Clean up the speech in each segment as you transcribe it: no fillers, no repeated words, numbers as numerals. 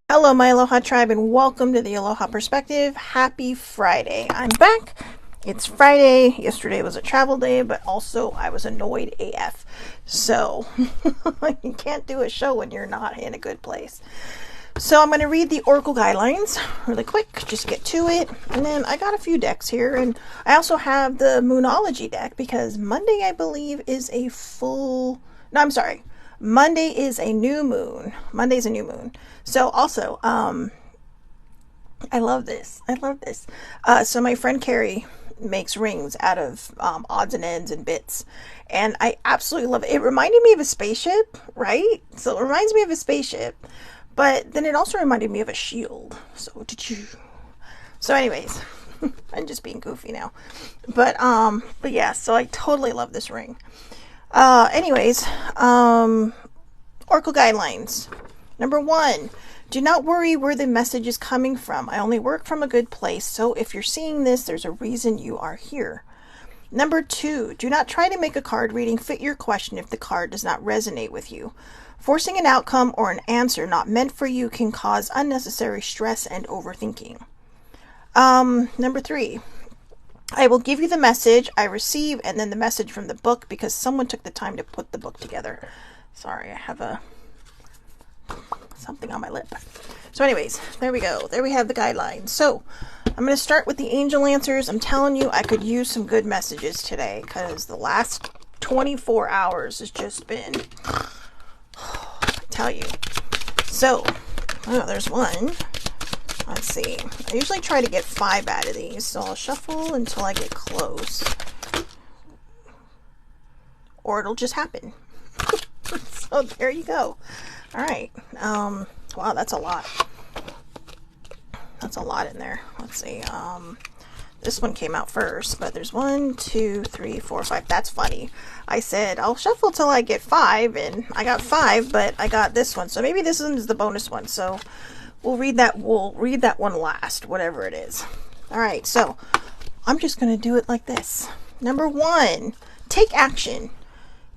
Hello, my Aloha tribe, and welcome to the Aloha Perspective. Happy Friday. I'm back. It's Friday. Yesterday was a travel day, but also I was annoyed AF. So, you can't do a show when you're not in a good place. So, I'm going to read the Oracle guidelines really quick, just get to it. And then I got a few decks here, and I also have the Moonology deck because Monday, I believe, is a full. No, I'm sorry. Monday is a new moon. Monday's a new moon. So also, I love this. I love this. So my friend Carrie makes rings out of odds and ends and bits, and I absolutely love it. It reminded me of a spaceship, right? So it reminds me of a spaceship, but then it also reminded me of a shield. So did you? So, anyways, I'm just being goofy now, but yeah. So I totally love this ring. Anyways, Oracle guidelines. Number 1, do not worry where the message is coming from. I only work from a good place, so if you're seeing this, there's a reason you are here. Number 2, do not try to make a card reading fit your question if the card does not resonate with you. Forcing an outcome or an answer not meant for you can cause unnecessary stress and overthinking. Number 3, I will give you the message I receive and then the message from the book because someone took the time to put the book together. Sorry, I have something on my lip. So anyways, there we go. There we have the guidelines. So I'm going to start with the angel answers. I'm telling you, I could use some good messages today because the last 24 hours has just been, I tell you. So, there's one. Let's see. I usually try to get 5 out of these, so I'll shuffle until I get close. Or it'll just happen. So there you go. Alright. Wow, that's a lot. That's a lot in there. Let's see. This one came out first, but there's 1, 2, 3, 4, 5. That's funny. I said, I'll shuffle till I get 5, and I got 5, but I got this one. So maybe this one is the bonus one. So we'll read that one last, whatever it is. Alright, so I'm just going to do it like this. Number 1, take action.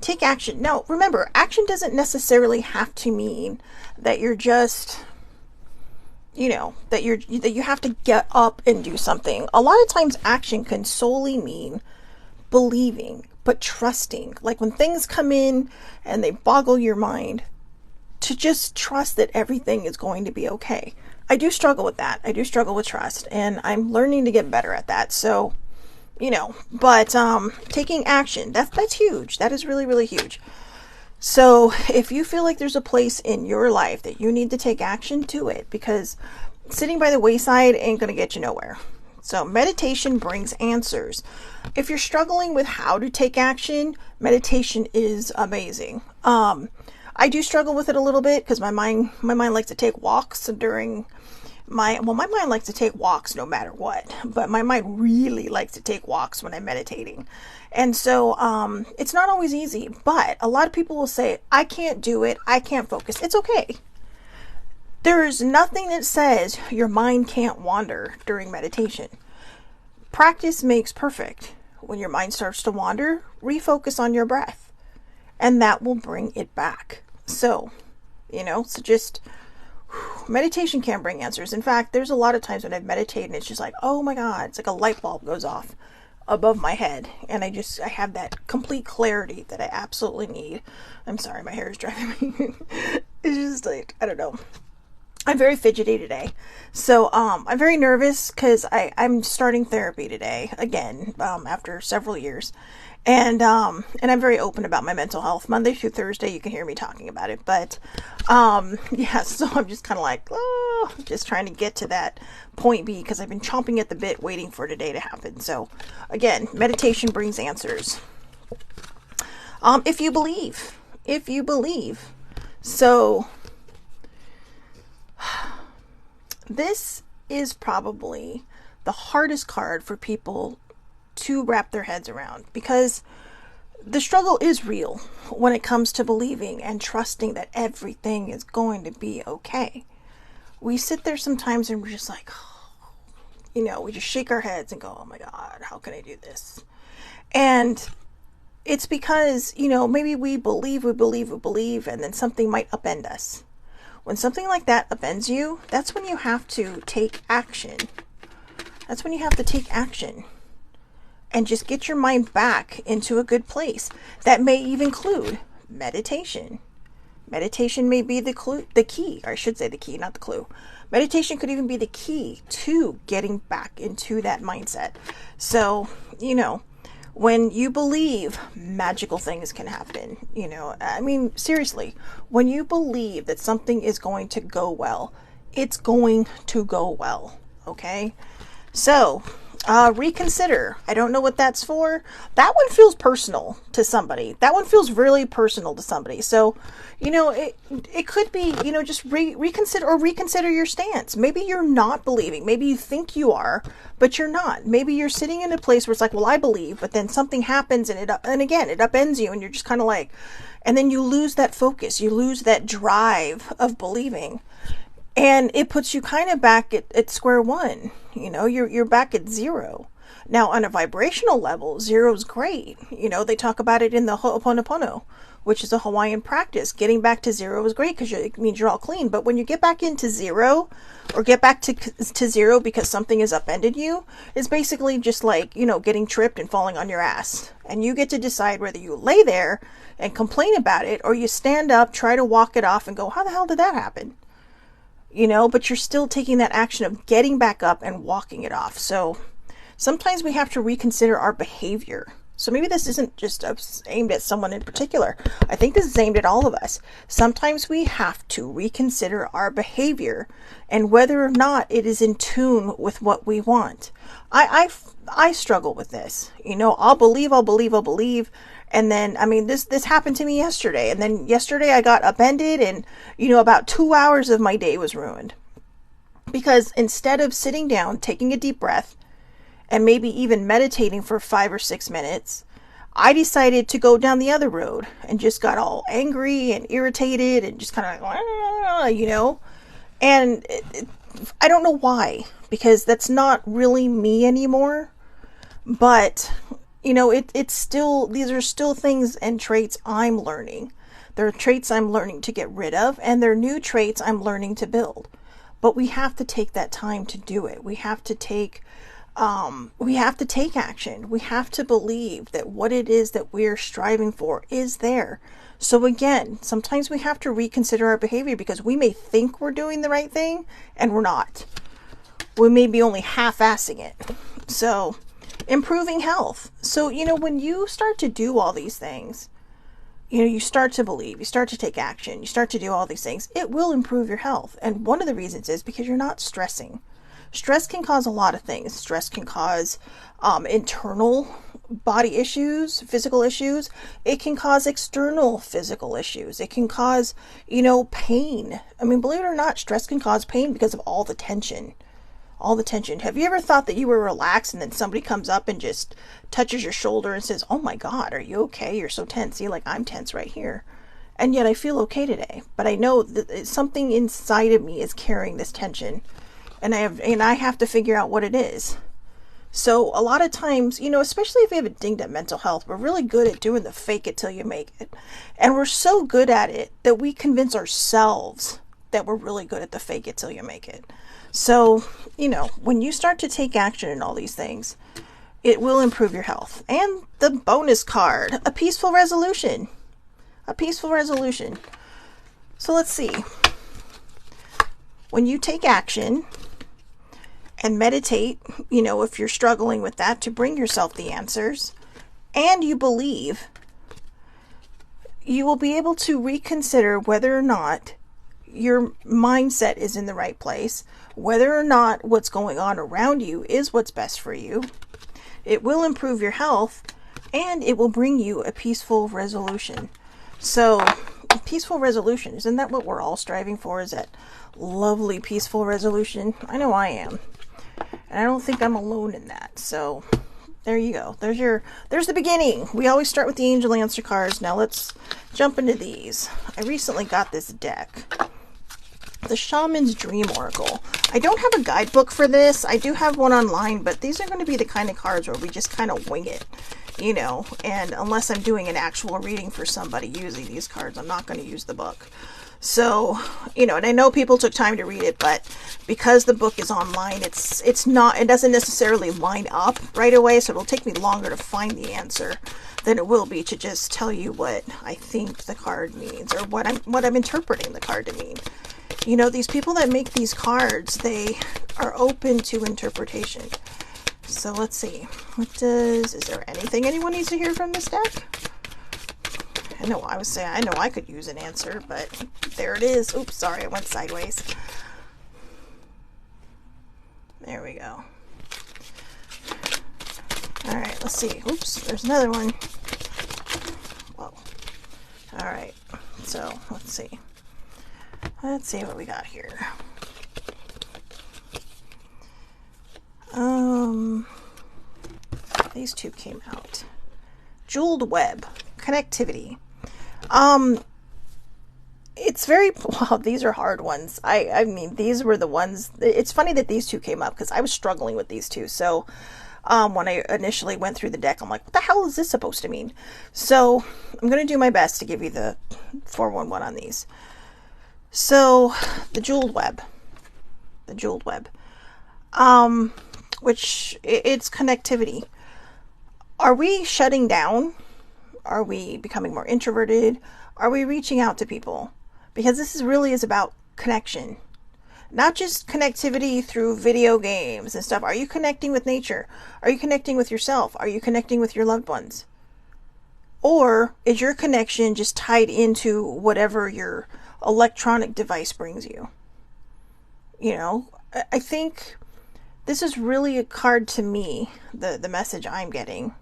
Take action. Now, remember, action doesn't necessarily have to mean that you're just, that you have to get up and do something. A lot of times action can solely mean believing, but trusting. Like when things come in and they boggle your mind, to just trust that everything is going to be okay. I do struggle with that. I do struggle with trust, and I'm learning to get better at that. So, but taking action, that's huge. That is really, really huge. So if you feel like there's a place in your life that you need to take action, do it, because sitting by the wayside ain't going to get you nowhere. So meditation brings answers. If you're struggling with how to take action, meditation is amazing. I do struggle with it a little bit because my mind likes to take walks during my mind likes to take walks no matter what, but my mind really likes to take walks when I'm meditating. And so it's not always easy, but a lot of people will say, I can't do it, I can't focus. It's okay. There's nothing that says your mind can't wander during meditation. Practice makes perfect. When your mind starts to wander, refocus on your breath, and that will bring it back. So, so just meditation can bring answers. In fact, there's a lot of times when I've meditated and it's just like, oh my God, it's like a light bulb goes off above my head. And I have that complete clarity that I absolutely need. I'm sorry, my hair is driving me. It's just like, I don't know. I'm very fidgety today. So, I'm very nervous because I'm starting therapy today again, after several years. And I'm very open about my mental health. Monday through Thursday, you can hear me talking about it. But, yeah, so I'm just kind of like, just trying to get to that point B because I've been chomping at the bit waiting for today to happen. So, again, meditation brings answers. If you believe. So, this is probably the hardest card for people to wrap their heads around because the struggle is real when it comes to believing and trusting that everything is going to be okay. We sit there sometimes and we're just like, we just shake our heads and go, oh my God, how can I do this? And it's because, maybe we believe, and then something might upend us. When something like that upends you, that's when you have to take action. That's when you have to take action and just get your mind back into a good place. That may even include meditation. Meditation may be the key, or I should say the key, not the clue. Meditation could even be the key to getting back into that mindset. So, you know, when you believe, magical things can happen. You know, I mean, seriously, when you believe that something is going to go well, it's going to go well. Okay? So, reconsider. I don't know what that's for. That one feels personal to somebody. That one feels really personal to somebody. So, you know, it could be, you know, just reconsider your stance. Maybe you're not believing. Maybe you think you are, but you're not. Maybe you're sitting in a place where it's like, well, I believe, but then something happens and again, it upends you and you're just kind of like, and then you lose that focus. You lose that drive of believing. And it puts you kind of back at square one. You know, you're back at zero. Now, on a vibrational level, zero is great. You know, they talk about it in the Ho'oponopono, which is a Hawaiian practice. Getting back to zero is great because it means you're all clean. But when you get back into zero, or get back to zero because something has upended you, it's basically just like, you know, getting tripped and falling on your ass. And you get to decide whether you lay there and complain about it, or you stand up, try to walk it off and go, how the hell did that happen? You know, but you're still taking that action of getting back up and walking it off. So sometimes we have to reconsider our behavior. So maybe this isn't just aimed at someone in particular. I think this is aimed at all of us. Sometimes we have to reconsider our behavior and whether or not it is in tune with what we want. I struggle with this. You know, I'll believe. And then, I mean, this happened to me yesterday. And then yesterday I got upended and, you know, about 2 hours of my day was ruined. Because instead of sitting down, taking a deep breath, and maybe even meditating for 5 or 6 minutes, I decided to go down the other road and just got all angry and irritated and just kind of like, you know, and I don't know why, because that's not really me anymore. But, you know, it's still, these are still things and traits I'm learning. There are traits I'm learning to get rid of, and there are new traits I'm learning to build. But we have to take that time to do it. We have to take action. We have to believe that what it is that we're striving for is there. So again, sometimes we have to reconsider our behavior because we may think we're doing the right thing and we're not. We may be only half-assing it. So improving health. So, you know, when you start to do all these things, you know, you start to believe, you start to take action, you start to do all these things, it will improve your health. And one of the reasons is because you're not stressing. Stress can cause a lot of things. Stress can cause internal body issues, physical issues. It can cause external physical issues. It can cause, you know, pain. I mean, believe it or not, stress can cause pain because of all the tension. All the tension. Have you ever thought that you were relaxed and then somebody comes up and just touches your shoulder and says, oh my God, are you okay? You're so tense. See, like, I'm tense right here. And yet I feel okay today. But I know that something inside of me is carrying this tension. And I have to figure out what it is. So a lot of times, you know, especially if we have a dinged up mental health, we're really good at doing the fake it till you make it. And we're so good at it that we convince ourselves that we're really good at the fake it till you make it. So, you know, when you start to take action in all these things, it will improve your health. And the bonus card, a peaceful resolution. A peaceful resolution. So let's see. When you take action and meditate, you know, if you're struggling with that, to bring yourself the answers, and you believe, you will be able to reconsider whether or not your mindset is in the right place, whether or not what's going on around you is what's best for you. It will improve your health, and it will bring you a peaceful resolution. So, peaceful resolution, isn't that what we're all striving for? Is that lovely peaceful resolution? I know I am. And I don't think I'm alone in that. So there you go. There's the beginning. We always start with the angel answer cards. Now let's jump into these. I recently got this deck. The Shaman's Dream Oracle. I don't have a guidebook for this. I do have one online, but these are going to be the kind of cards where we just kind of wing it, you know, and unless I'm doing an actual reading for somebody using these cards, I'm not going to use the book. So, you know, and I know people took time to read it, but because the book is online, it doesn't necessarily line up right away, so it'll take me longer to find the answer than it will be to just tell you what I think the card means, or what I'm interpreting the card to mean. You know, these people that make these cards, they are open to interpretation. So let's see. Is there anything anyone needs to hear from this deck? I know I could use an answer, but there it is. Oops, sorry, I went sideways. There we go. Alright, let's see. Oops, there's another one. Whoa. Alright, so let's see. Let's see what we got here. These two came out. Jeweled web. Connectivity. It's very, well, these are hard ones. I mean, these were the ones, it's funny that these two came up because I was struggling with these two. So, when I initially went through the deck, I'm like, what the hell is this supposed to mean? So, I'm going to do my best to give you the 411 on these. So, the jeweled web. The jeweled web. Which, it's connectivity. Are we shutting down? Are we becoming more introverted? Are we reaching out to people? Because this really is about connection. Not just connectivity through video games and stuff. Are you connecting with nature? Are you connecting with yourself? Are you connecting with your loved ones? Or is your connection just tied into whatever your electronic device brings you? You know, I think this is really a card to me, the message I'm getting,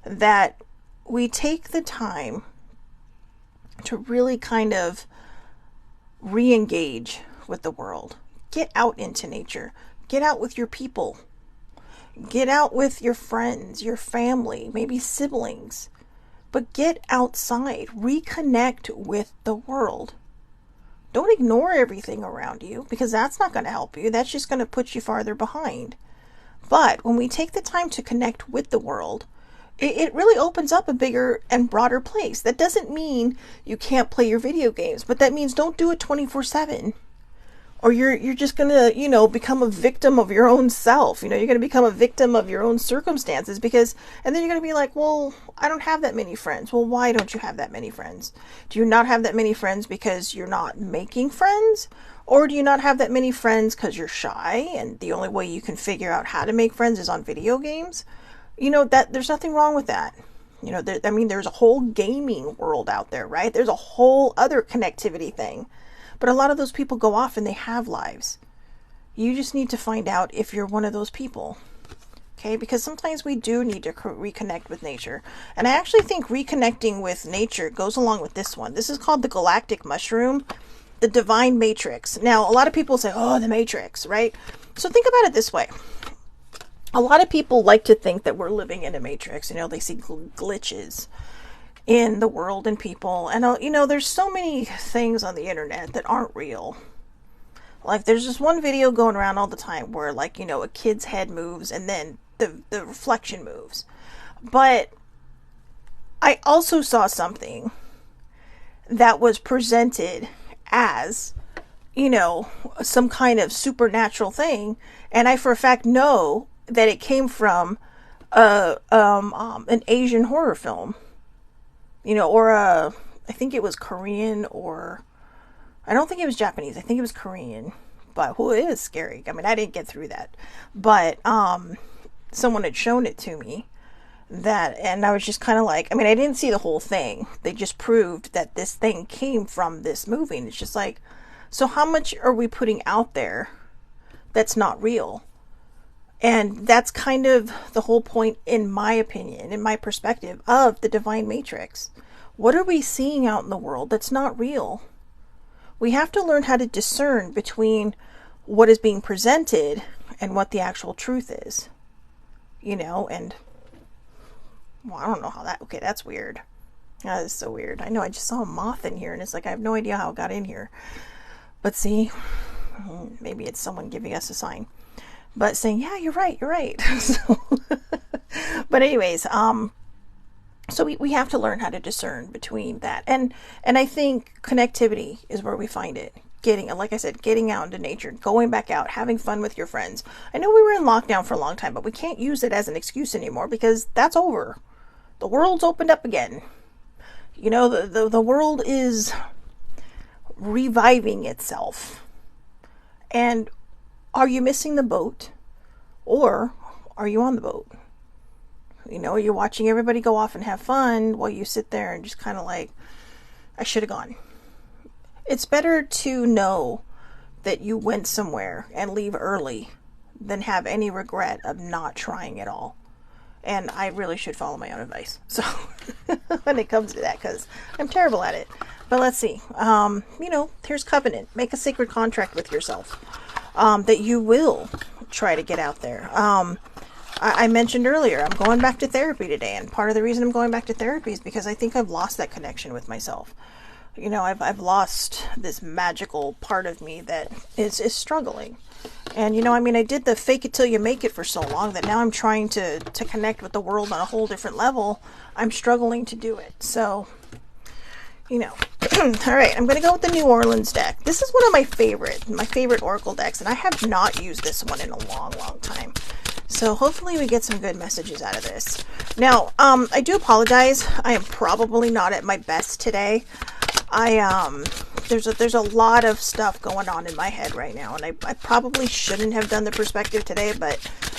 that we take the time to really kind of re-engage with the world. Get out into nature. Get out with your people. Get out with your friends, your family, maybe siblings. But get outside. Reconnect with the world. Don't ignore everything around you, because that's not going to help you. That's just going to put you farther behind. But when we take the time to connect with the world, it really opens up a bigger and broader place. That doesn't mean you can't play your video games, but that means don't do it 24/7. Or you're just going to, you know, become a victim of your own self. You know, you're going to become a victim of your own circumstances, and then you're going to be like, well, I don't have that many friends. Well, why don't you have that many friends? Do you not have that many friends because you're not making friends? Or do you not have that many friends because you're shy and the only way you can figure out how to make friends is on video games? You know, that there's nothing wrong with that. You know, there's a whole gaming world out there, right? There's a whole other connectivity thing. But a lot of those people go off and they have lives. You just need to find out if you're one of those people. Okay? Because sometimes we do need to reconnect with nature. And I actually think reconnecting with nature goes along with this one. This is called the galactic mushroom, the divine matrix. Now, a lot of people say, oh, the matrix, right? So think about it this way. A lot of people like to think that we're living in a matrix. You know, they see glitches in the world and people. And, you know, there's so many things on the internet that aren't real. Like, there's this one video going around all the time where, like, you know, a kid's head moves and then the reflection moves. But I also saw something that was presented as, you know, some kind of supernatural thing. And I, for a fact, know that it came from an Asian horror film, you know, or I think it was Korean, or I don't think it was Japanese. I think it was Korean, but it is scary. I mean, I didn't get through that, but someone had shown it to me, and I was just kind of like, I mean, I didn't see the whole thing. They just proved that this thing came from this movie, and it's just like, so how much are we putting out there that's not real? And that's kind of the whole point, in my opinion, in my perspective, of the divine matrix. What are we seeing out in the world that's not real? We have to learn how to discern between what is being presented and what the actual truth is. You know, and, well, I don't know how that, okay, that's weird. That is so weird. I know, I just saw a moth in here, and it's like, I have no idea how it got in here. But see, maybe it's someone giving us a sign. But saying, yeah, you're right. So but anyways, So we have to learn how to discern between that. And I think connectivity is where we find it. Getting, like I said, getting out into nature, going back out, having fun with your friends. I know we were in lockdown for a long time, but we can't use it as an excuse anymore because that's over. The world's opened up again. You know, the world is reviving itself. And are you missing the boat? Or are you on the boat? You know, you're watching everybody go off and have fun while you sit there and just kind of like, I should have gone. It's better to know that you went somewhere and leave early than have any regret of not trying at all. And I really should follow my own advice. So when it comes to that, because I'm terrible at it. But let's see. You know, here's covenant. Make a sacred contract with yourself that you will try to get out there. I mentioned earlier, I'm going back to therapy today, and part of the reason I'm going back to therapy is because I think I've lost that connection with myself. You know, I've lost this magical part of me that is struggling. And, you know, I mean, I did the fake it till you make it for so long that now I'm trying to connect with the world on a whole different level. I'm struggling to do it. So, you know, all right, I'm going to go with the New Orleans deck. This is one of my favorite Oracle decks, and I have not used this one in a long, long time. So hopefully we get some good messages out of this. Now, I do apologize. I am probably not at my best today. There's a lot of stuff going on in my head right now, and I probably shouldn't have done the perspective today, but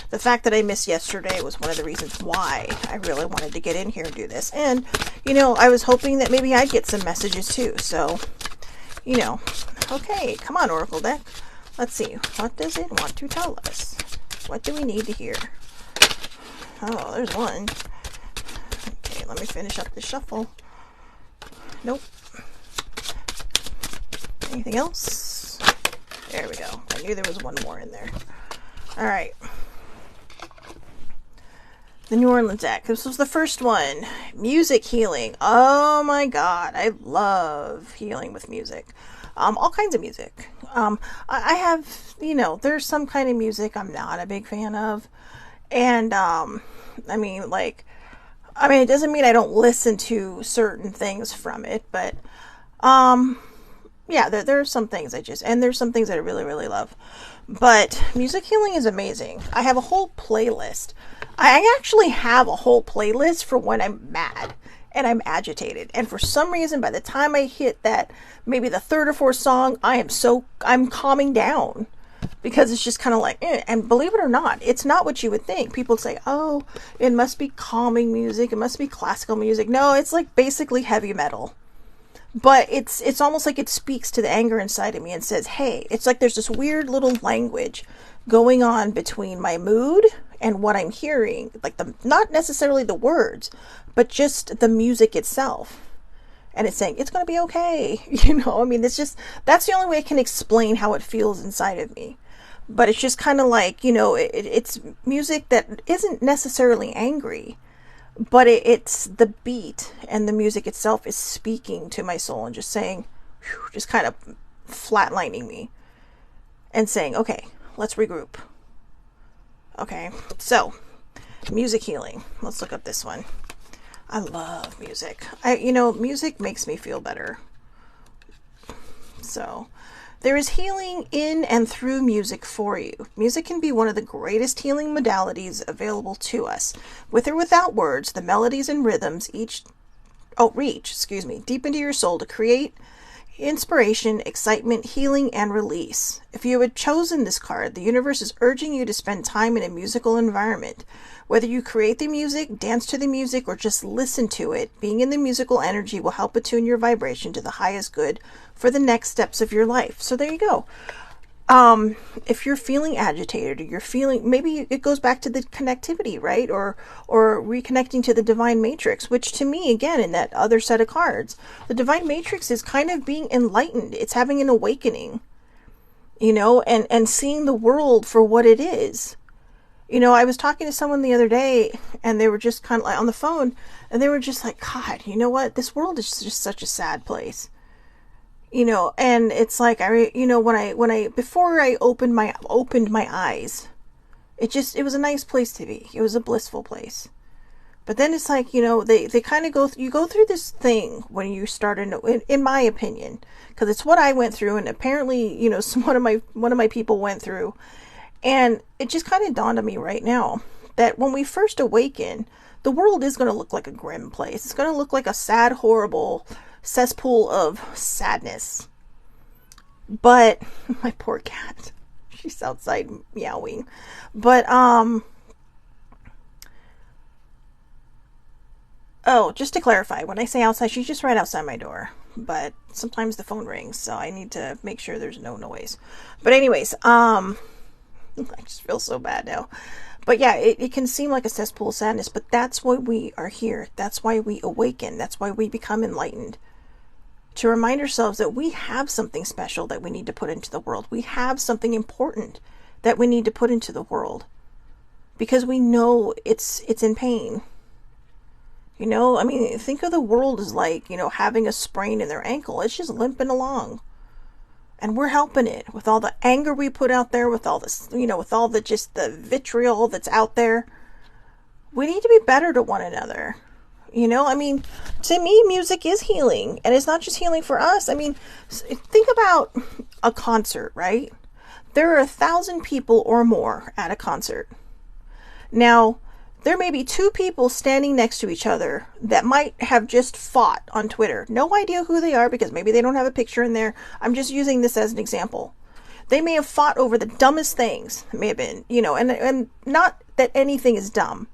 the fact that I missed yesterday was one of the reasons why I really wanted to get in here and do this. And, you know, I was hoping that maybe I'd get some messages too. So, you know, okay, come on, Oracle deck. Let's see. What does it want to tell us? What do we need to hear? Oh, there's one. Okay, let me finish up the shuffle. Nope. Anything else? There we go. I knew there was one more in there. All right. The New Orleans deck. This was the first one. Music healing. Oh my God. I love healing with music. All kinds of music. I have, you know, there's some kind of music I'm not a big fan of. And, I mean, it doesn't mean I don't listen to certain things from it, but, yeah, there are some things and there's some things that I really, really love. But music healing is amazing. I have a whole playlist. I actually have a whole playlist for when I'm mad and I'm agitated. And for some reason, by the time I hit that, maybe the third or fourth song, I'm calming down. Because it's just kind of like, and believe it or not, it's not what you would think. People say, oh, it must be calming music. It must be classical music. No, it's like basically heavy metal. But it's almost like it speaks to the anger inside of me and says, hey, it's like there's this weird little language going on between my mood and what I'm hearing. Like not necessarily the words, but just the music itself. And it's saying, it's going to be okay. You know, I mean, that's the only way I can explain how it feels inside of me. But it's just kind of like, you know, it's music that isn't necessarily angry, but it's the beat and the music itself is speaking to my soul and just saying, whew, just kind of flatlining me and saying, okay, let's regroup. Okay, so music healing. Let's look up this one. I love music. Music makes me feel better. So, there is healing in and through music for you. Music can be one of the greatest healing modalities available to us. With or without words, the melodies and rhythms reach deep into your soul to create inspiration, excitement, healing, and release. If you had chosen this card, the universe is urging you to spend time in a musical environment. Whether you create the music, dance to the music, or just listen to it, being in the musical energy will help attune your vibration to the highest good for the next steps of your life. So there you go. If you're feeling agitated, or you're feeling, maybe it goes back to the connectivity, right? Or reconnecting to the divine matrix, which to me, again, in that other set of cards, the divine matrix is kind of being enlightened. It's having an awakening, you know, and seeing the world for what it is. You know, I was talking to someone the other day and they were just kind of like on the phone and they were just like, God, you know what? This world is just such a sad place. You know, and it's like, before I opened my eyes, it was a nice place to be. It was a blissful place. But then it's like, they kind of you go through this thing when you start, in my opinion, because it's what I went through, and apparently, one of my people went through, and it just kind of dawned on me right now that when we first awaken, the world is going to look like a grim place. It's going to look like a sad, horrible cesspool of sadness. But my poor cat, she's outside meowing. But oh, just to clarify, when I say outside, she's just right outside my door. But sometimes the phone rings, so I need to make sure there's no noise. But anyways, I just feel so bad now. But yeah, it can seem like a cesspool of sadness, but that's why we are here. That's why we awaken. That's why we become enlightened. To remind ourselves that we have something special that we need to put into the world. We have something important that we need to put into the world. Because we know it's in pain. I mean, think of the world as like, having a sprain in their ankle. It's just limping along. And we're helping it with all the anger we put out there, with all this, with all the just the vitriol that's out there. We need to be better to one another. I mean, to me, music is healing. And it's not just healing for us. I mean, think about a concert, right? There are 1,000 people or more at a concert. Now, there may be 2 people standing next to each other that might have just fought on Twitter. No idea who they are because maybe they don't have a picture in there. I'm just using this as an example. They may have fought over the dumbest things. It may have been, and not that anything is dumb,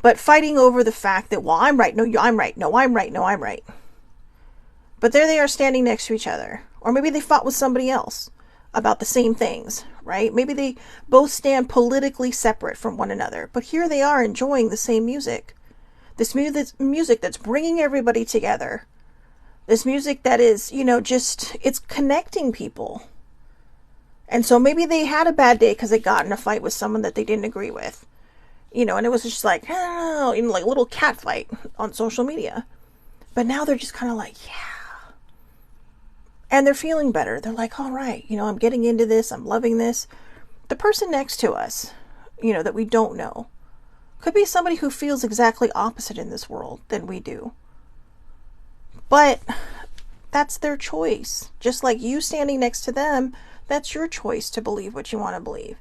but fighting over the fact that, well, I'm right. No, I'm right. No, I'm right. No, I'm right. But there they are standing next to each other. Or maybe they fought with somebody else about the same things, right? Maybe they both stand politically separate from one another, but here they are enjoying the same music. This music that's bringing everybody together. This music that is, it's connecting people. And so maybe they had a bad day because they got in a fight with someone that they didn't agree with. And it was just like, like a little cat fight on social media. But now they're just kind of like, yeah. And they're feeling better. They're like, all right, I'm getting into this. I'm loving this. The person next to us, that we don't know, could be somebody who feels exactly opposite in this world than we do. But that's their choice. Just like you standing next to them, that's your choice to believe what you want to believe.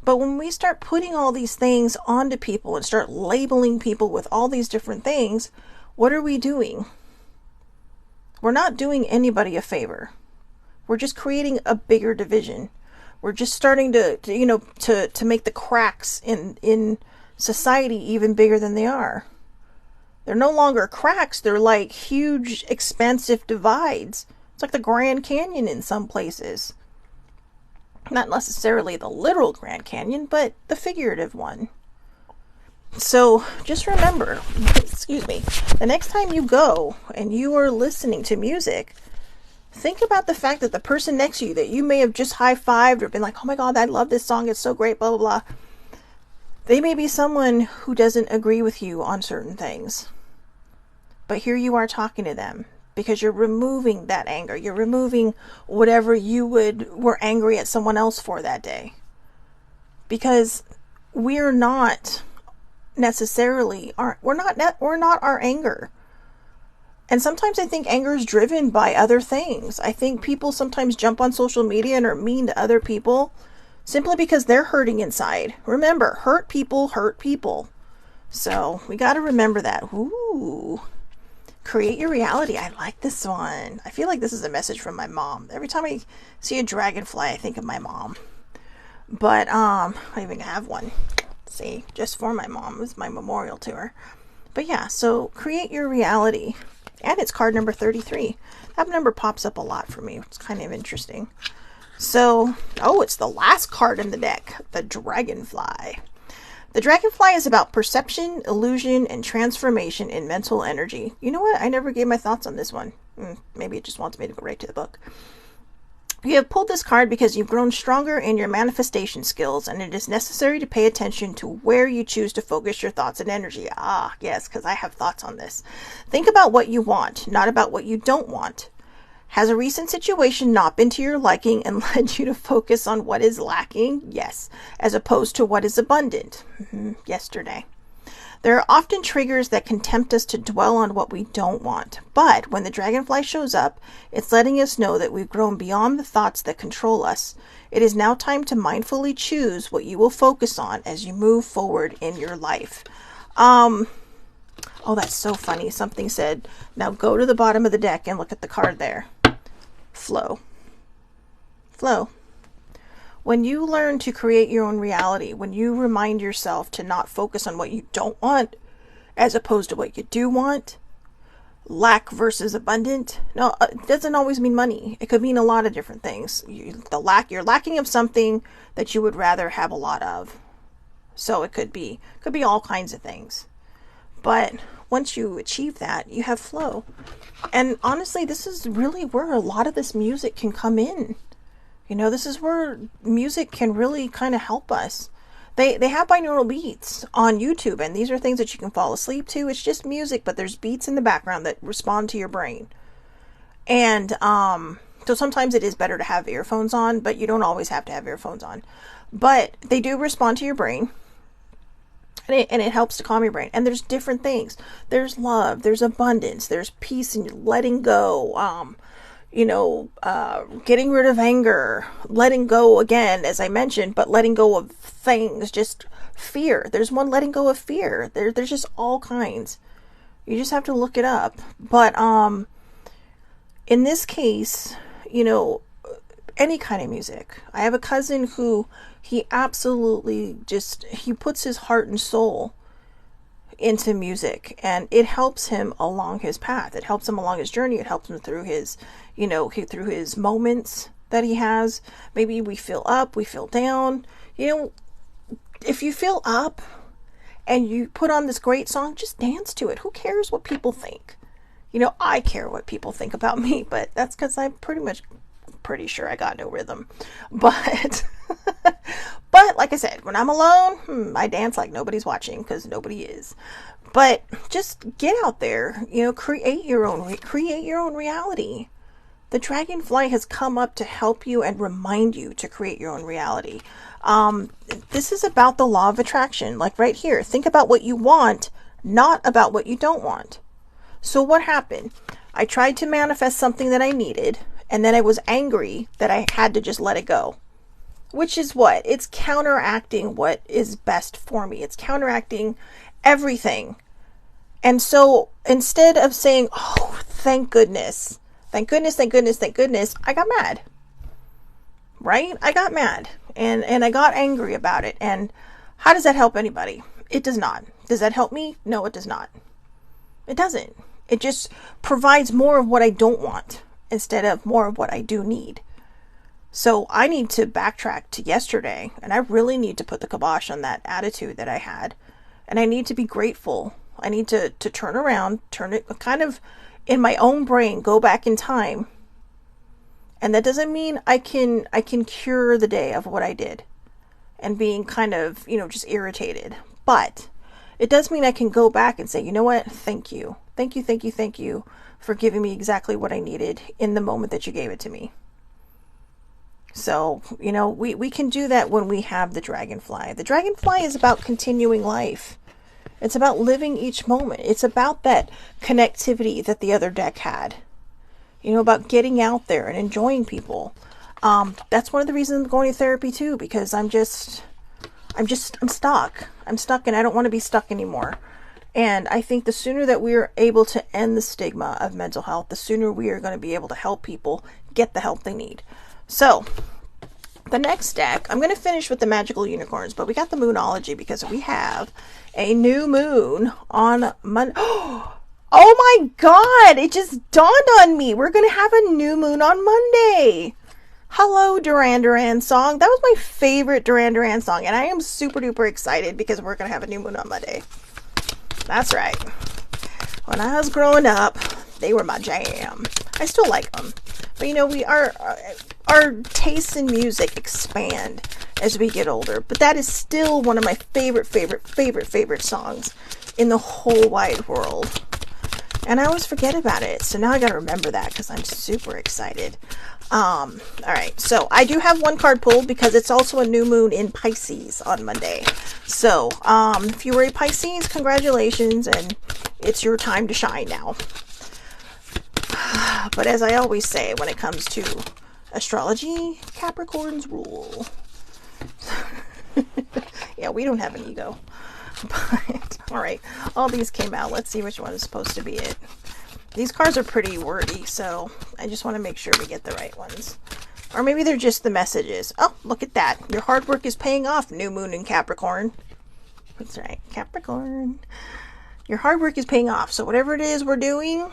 But when we start putting all these things onto people and start labeling people with all these different things, what are we doing? We're not doing anybody a favor. We're just creating a bigger division. We're just starting to make the cracks in society even bigger than they are. They're no longer cracks. They're like huge, expansive divides. It's like the Grand Canyon in some places. Not necessarily the literal Grand Canyon, but the figurative one. So just remember, excuse me, the next time you go and you are listening to music, think about the fact that the person next to you that you may have just high-fived or been like, oh my God, I love this song, it's so great, blah, blah, blah. They may be someone who doesn't agree with you on certain things. But here you are talking to them because you're removing that anger. You're removing whatever you were angry at someone else for that day. Because we're not necessarily we're not our anger. And sometimes I think anger is driven by other things. I think people sometimes jump on social media and are mean to other people simply because they're hurting inside. Remember, hurt people hurt people. So we got to remember that. Ooh, create your reality. I like this one. I feel like this is a message from my mom. Every time I see a dragonfly, I think of my mom. But I even have one. See, just for my mom. It's my memorial to her. But yeah, so create your reality. And it's card number 33. That number pops up a lot for me. It's kind of interesting. So, it's the last card in the deck. The Dragonfly. The Dragonfly is about perception, illusion, and transformation in mental energy. You know what? I never gave my thoughts on this one. Maybe it just wants me to go right to the book. You have pulled this card because you've grown stronger in your manifestation skills, and it is necessary to pay attention to where you choose to focus your thoughts and energy. Ah, yes, because I have thoughts on this. Think about what you want, not about what you don't want. Has a recent situation not been to your liking and led you to focus on what is lacking? Yes, as opposed to what is abundant. Yesterday. There are often triggers that can tempt us to dwell on what we don't want. But when the dragonfly shows up, it's letting us know that we've grown beyond the thoughts that control us. It is now time to mindfully choose what you will focus on as you move forward in your life. Oh, that's so funny. Something said, now go to the bottom of the deck and look at the card there. Flow. Flow. When you learn to create your own reality, when you remind yourself to not focus on what you don't want as opposed to what you do want, lack versus abundant. No, it doesn't always mean money. It could mean a lot of different things. You're lacking of something that you would rather have a lot of. So it could be all kinds of things. But once you achieve that, you have flow. And honestly, this is really where a lot of this music can come in. You know, this is where music can really kind of help us. They have binaural beats on YouTube, and these are things that you can fall asleep to. It's just music, but there's beats in the background that respond to your brain. And so sometimes it is better to have earphones on, but you don't always have to have earphones on. But they do respond to your brain, and it helps to calm your brain. And there's different things. There's love, there's abundance, there's peace and letting go, getting rid of anger, letting go again, as I mentioned, but letting go of things, just fear. There's one letting go of fear. There's just all kinds. You just have to look it up. But in this case, any kind of music. I have a cousin who he absolutely he puts his heart and soul into music, and it helps him along his path. It helps him along his journey. It helps him through his, through his moments that he has. Maybe we feel up, we feel down. If you feel up and you put on this great song, just dance to it. Who cares what people think? I care what people think about me, but that's because I'm pretty sure I got no rhythm. But like I said, when I'm alone, I dance like nobody's watching, because nobody is. But just get out there, create your own reality. The dragonfly has come up to help you and remind you to create your own reality. This is about the law of attraction. Like right here, think about what you want, not about what you don't want. So what happened? I tried to manifest something that I needed, and then I was angry that I had to just let it go. Which is what? It's counteracting what is best for me. It's counteracting everything. And so instead of saying, oh, thank goodness, I got mad. Right? I got mad. And I got angry about it. And how does that help anybody? It does not. Does that help me? No, it does not. It doesn't. It just provides more of what I don't want instead of more of what I do need. So I need to backtrack to yesterday, and I really need to put the kibosh on that attitude that I had. And I need to be grateful. I need to turn around, turn it kind of in my own brain, go back in time. And that doesn't mean I can cure the day of what I did and being kind of, just irritated. But it does mean I can go back and say, you know what? Thank you. Thank you for giving me exactly what I needed in the moment that you gave it to me. So, we can do that when we have the dragonfly. The dragonfly is about continuing life. It's about living each moment. It's about that connectivity that the other deck had. About getting out there and enjoying people. That's one of the reasons I'm going to therapy too, because I'm stuck. I'm stuck, and I don't want to be stuck anymore. And I think the sooner that we're able to end the stigma of mental health, the sooner we are going to be able to help people get the help they need. So, the next deck, I'm going to finish with the magical unicorns, but we got the moonology because we have a new moon on Monday. Oh my God, it just dawned on me. We're going to have a new moon on Monday. Hello, Duran Duran song. That was my favorite Duran Duran song, and I am super duper excited because we're going to have a new moon on Monday. That's right. When I was growing up, they were my jam. I still like them. But our tastes in music expand as we get older. But that is still one of my favorite songs in the whole wide world. And I always forget about it. So now I got to remember that because I'm super excited. All right. So I do have one card pulled because it's also a new moon in Pisces on Monday. So if you were a Pisces, congratulations. And it's your time to shine now. But as I always say, when it comes to astrology, Capricorns rule. Yeah, we don't have an ego. But, all right, all these came out. Let's see which one is supposed to be it. These cards are pretty wordy, so I just want to make sure we get the right ones. Or maybe they're just the messages. Oh, look at that. Your hard work is paying off, new moon in Capricorn. That's right, Capricorn. Your hard work is paying off. So whatever it is we're doing,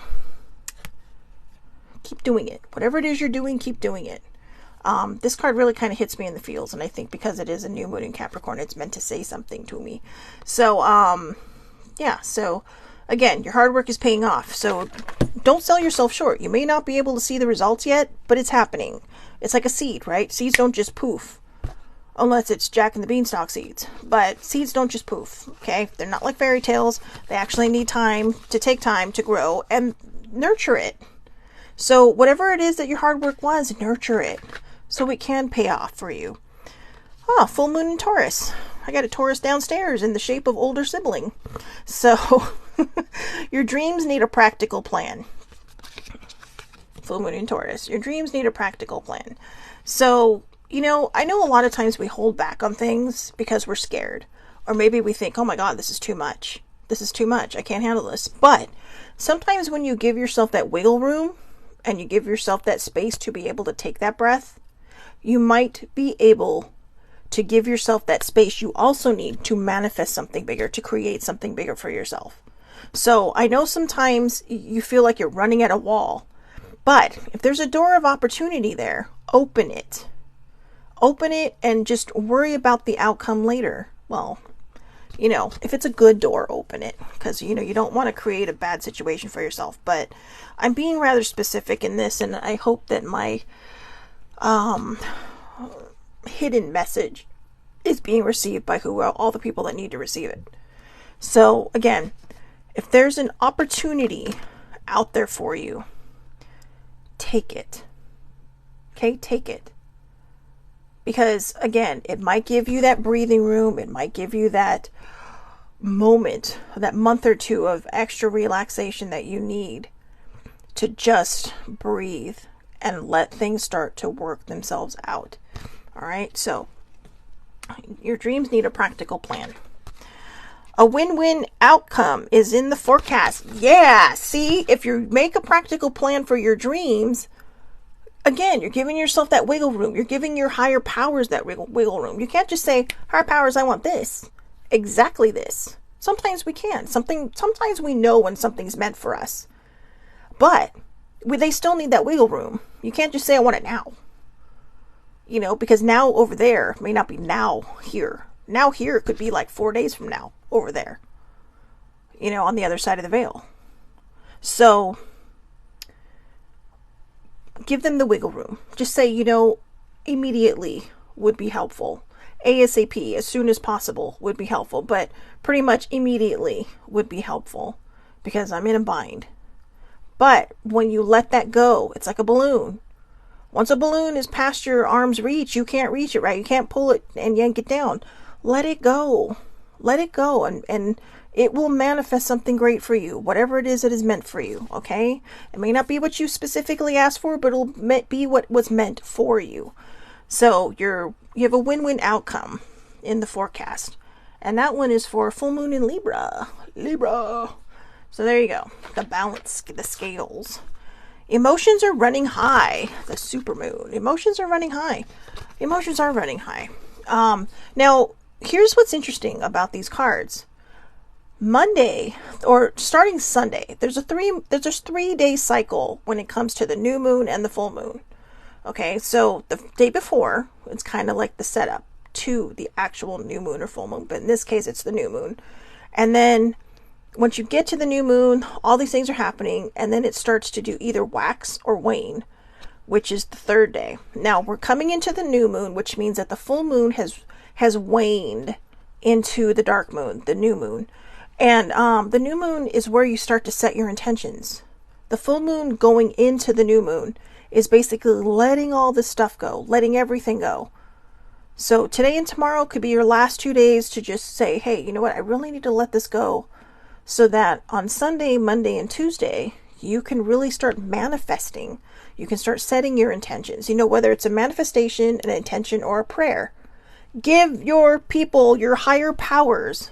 keep doing it. Whatever it is you're doing, keep doing it. This card really kind of hits me in the feels, and I think because it is a new moon in Capricorn, it's meant to say something to me. So, yeah, so again, your hard work is paying off. So don't sell yourself short. You may not be able to see the results yet, but it's happening. It's like a seed, right? Seeds don't just poof. Unless it's Jack and the Beanstalk seeds. But seeds don't just poof, okay? They're not like fairy tales. They actually need time to take time to grow and nurture it. So whatever it is that your hard work was, nurture it so it can pay off for you. Oh, full moon in Taurus. I got a Taurus downstairs in the shape of older sibling. So your dreams need a practical plan. Full moon in Taurus. Your dreams need a practical plan. So, you know, I know a lot of times we hold back on things because we're scared. Or maybe we think, oh my God, this is too much. This is too much. I can't handle this. But sometimes when you give yourself that wiggle room and you give yourself that space to be able to take that breath, you might be able to give yourself that space you also need to manifest something bigger, to create something bigger for yourself. So I know sometimes you feel like you're running at a wall, but if there's a door of opportunity there, open it. Open it and just worry about the outcome later. Well, you know, if it's a good door, open it, because, you know, you don't want to create a bad situation for yourself. But I'm being rather specific in this, and I hope that my hidden message is being received by all the people that need to receive it. So again, if there's an opportunity out there for you, take it. Okay, take it. Because again, it might give you that breathing room. It might give you that moment, that month or two of extra relaxation that you need to just breathe and let things start to work themselves out. All right. So your dreams need a practical plan. A win-win outcome is in the forecast. Yeah. See, if you make a practical plan for your dreams, again, you're giving yourself that wiggle room. You're giving your higher powers that wiggle room. You can't just say, higher powers, I want this. Exactly this. Sometimes we can. Sometimes we know when something's meant for us. But they still need that wiggle room. You can't just say, I want it now. You know, because now over there may not be now here. Now here could be like 4 days from now over there. You know, on the other side of the veil. So give them the wiggle room. Just say, you know, immediately would be helpful. ASAP, as soon as possible, would be helpful. But pretty much immediately would be helpful because I'm in a bind. But when you let that go, it's like a balloon. Once a balloon is past your arm's reach, you can't reach it, right? You can't pull it and yank it down. Let it go. Let it go. And it will manifest something great for you. Whatever it is that is meant for you, okay? It may not be what you specifically asked for, but it'll be what was meant for you. So you have a win-win outcome in the forecast. And that one is for full moon in Libra. Libra. So there you go. The balance, the scales. Emotions are running high. The supermoon. Emotions are running high. Emotions are running high. Now, here's what's interesting about these cards. Monday, or starting Sunday, there's a 3-day cycle when it comes to the new moon and the full moon. Okay, so the day before, it's kind of like the setup to the actual new moon or full moon, but in this case, it's the new moon. And then once you get to the new moon, all these things are happening, and then it starts to do either wax or wane, which is the 3rd day. Now, we're coming into the new moon, which means that the full moon has waned into the dark moon, the new moon. And the new moon is where you start to set your intentions. The full moon going into the new moon is basically letting all this stuff go, letting everything go. So today and tomorrow could be your last 2 days to just say, hey, you know what? I really need to let this go so that on Sunday, Monday, and Tuesday, you can really start manifesting. You can start setting your intentions, whether it's a manifestation, an intention, or a prayer. Give your people, your higher powers,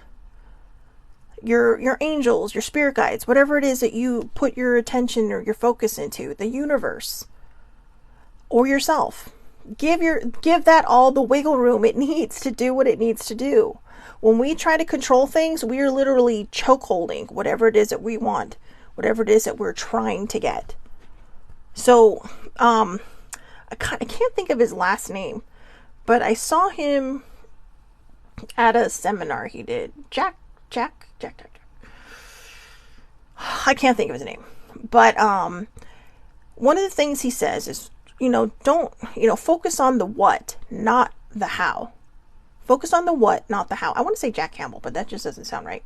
your angels, your spirit guides, whatever it is that you put your attention or your focus into, the universe or yourself. Give that all the wiggle room it needs to do what it needs to do. When we try to control things, we are literally chokeholding whatever it is that we want, whatever it is that we're trying to get. So, I can't think of his last name, but I saw him at a seminar he did. Jack. I can't think of his name, but one of the things he says is, don't, focus on the what, not the how. Focus on the what, not the how. I want to say Jack Campbell, but that just doesn't sound right.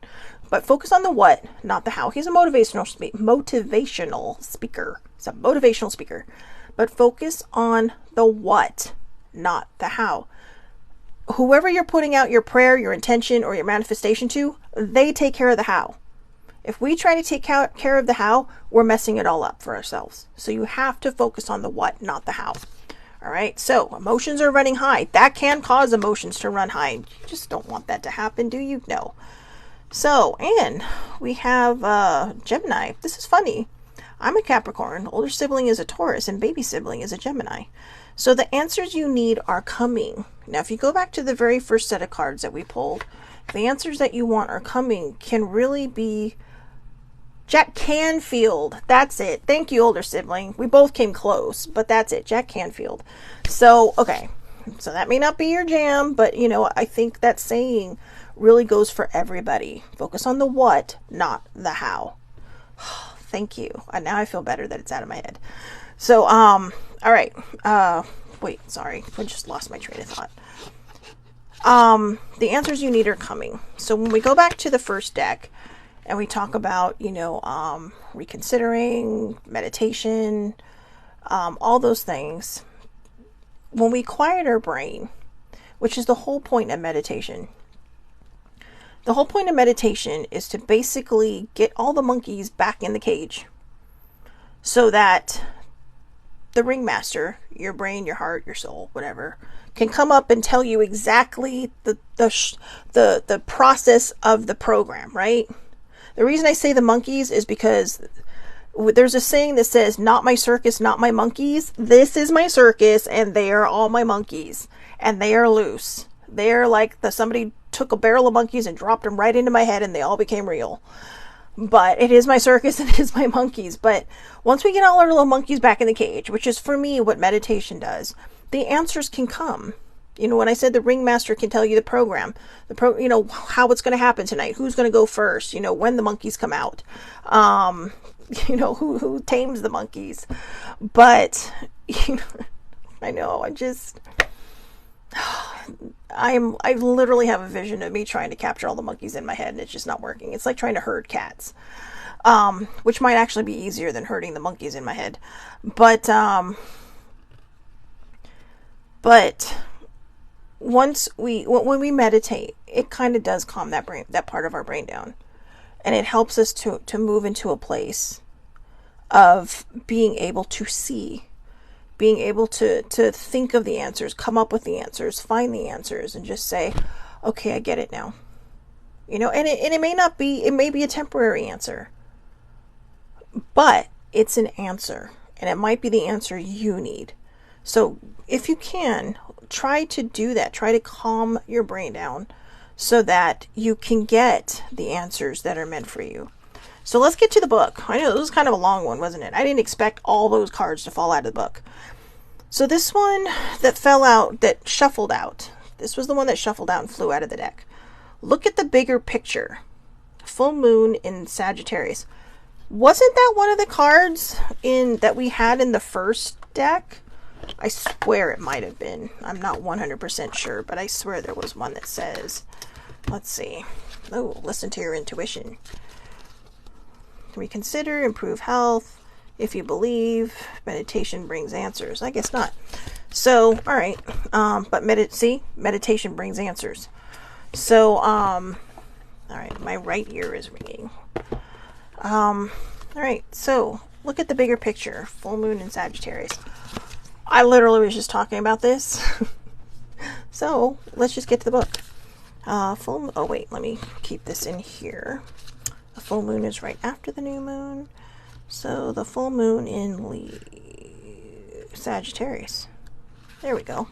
But focus on the what, not the how. He's a motivational speaker. He's a motivational speaker. But focus on the what, not the how. Whoever you're putting out your prayer, your intention, or your manifestation to, they take care of the how. If we try to take care of the how, we're messing it all up for ourselves. So you have to focus on the what, not the how. All right. So emotions are running high. That can cause emotions to run high. You just don't want that to happen, do you? No. So, and we have Gemini. This is funny. I'm a Capricorn. Older sibling is a Taurus, and baby sibling is a Gemini. So the answers you need are coming. Now, if you go back to the very first set of cards that we pulled, the answers that you want are coming can really be Jack Canfield. That's it. Thank you, older sibling. We both came close, but that's it. Jack Canfield. So, okay. So that may not be your jam, but I think that saying really goes for everybody. Focus on the what, not the how. Thank you. And now I feel better that it's out of my head. So, all right. Wait, sorry. I just lost my train of thought. The answers you need are coming. So when we go back to the first deck and we talk about, reconsidering, meditation, all those things, when we quiet our brain, which is the whole point of meditation, the whole point of meditation is to basically get all the monkeys back in the cage so that the ringmaster, your brain, your heart, your soul, whatever, can come up and tell you exactly the process of the program, right? The reason I say the monkeys is because there's a saying that says, not my circus, not my monkeys. This is my circus, and they are all my monkeys, and they are loose. They're like somebody took a barrel of monkeys and dropped them right into my head, and they all became real. But it is my circus and it is my monkeys. But once we get all our little monkeys back in the cage, which is for me what meditation does, the answers can come. When I said the ringmaster can tell you the program, how it's going to happen tonight, who's going to go first, when the monkeys come out, who tames the monkeys. But, I know, I literally have a vision of me trying to capture all the monkeys in my head, and it's just not working. It's like trying to herd cats, which might actually be easier than herding the monkeys in my head. But when we meditate, it kind of does calm that part of our brain down, and it helps us to move into a place of being able to see, being able to think of the answers, come up with the answers, find the answers, and just say, okay, I get it now. And it may be a temporary answer, but it's an answer, and it might be the answer you need. So if you can, try to do that. Try to calm your brain down so that you can get the answers that are meant for you. So let's get to the book. I know this was kind of a long one, wasn't it? I didn't expect all those cards to fall out of the book. So this one that fell out, that shuffled out, this was the one that shuffled out and flew out of the deck. Look at the bigger picture. Full moon in Sagittarius. Wasn't that one of the cards that we had in the first deck? I swear it might have been. I'm not 100% sure, but I swear there was one that says, let's see. Oh, listen to your intuition. Reconsider, improve health. If you believe, meditation brings answers. I guess not. So, all right. But meditation brings answers. So, all right. My right ear is ringing. All right. So, look at the bigger picture. Full moon in Sagittarius. I literally was just talking about this. So, let's just get to the book. Oh wait, let me keep this in here. The full moon is right after the new moon. So the full moon in Sagittarius. There we go.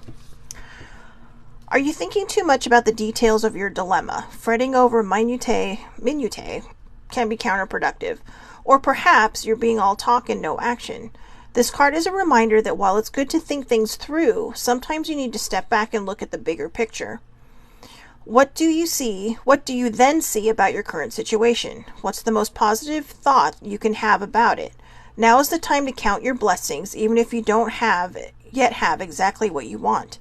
Are you thinking too much about the details of your dilemma? Fretting over minutiae can be counterproductive. Or perhaps you're being all talk and no action. This card is a reminder that while it's good to think things through, sometimes you need to step back and look at the bigger picture. What do you see? What do you then see about your current situation? What's the most positive thought you can have about it? Now is the time to count your blessings, even if you don't yet have exactly what you want.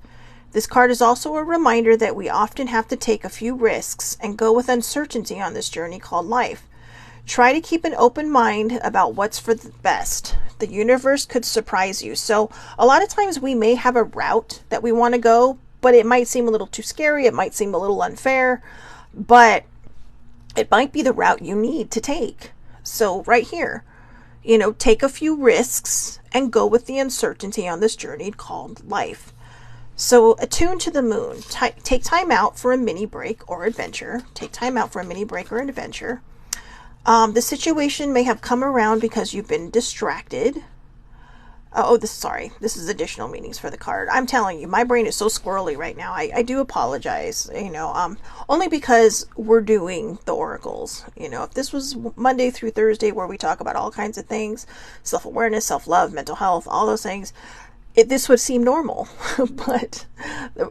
This card is also a reminder that we often have to take a few risks and go with uncertainty on this journey called life. Try to keep an open mind about what's for the best. The universe could surprise you. So a lot of times we may have a route that we want to go, but it might seem a little too scary. It might seem a little unfair, but it might be the route you need to take. So right here, take a few risks and go with the uncertainty on this journey called life. So attune to the moon. Take time out for a mini break or adventure. Take time out for a mini break or an adventure. The situation may have come around because you've been distracted. This is additional meanings for the card. I'm telling you, my brain is so squirrely right now. I do apologize, only because we're doing the oracles. If this was Monday through Thursday where we talk about all kinds of things, self-awareness, self-love, mental health, all those things, this would seem normal,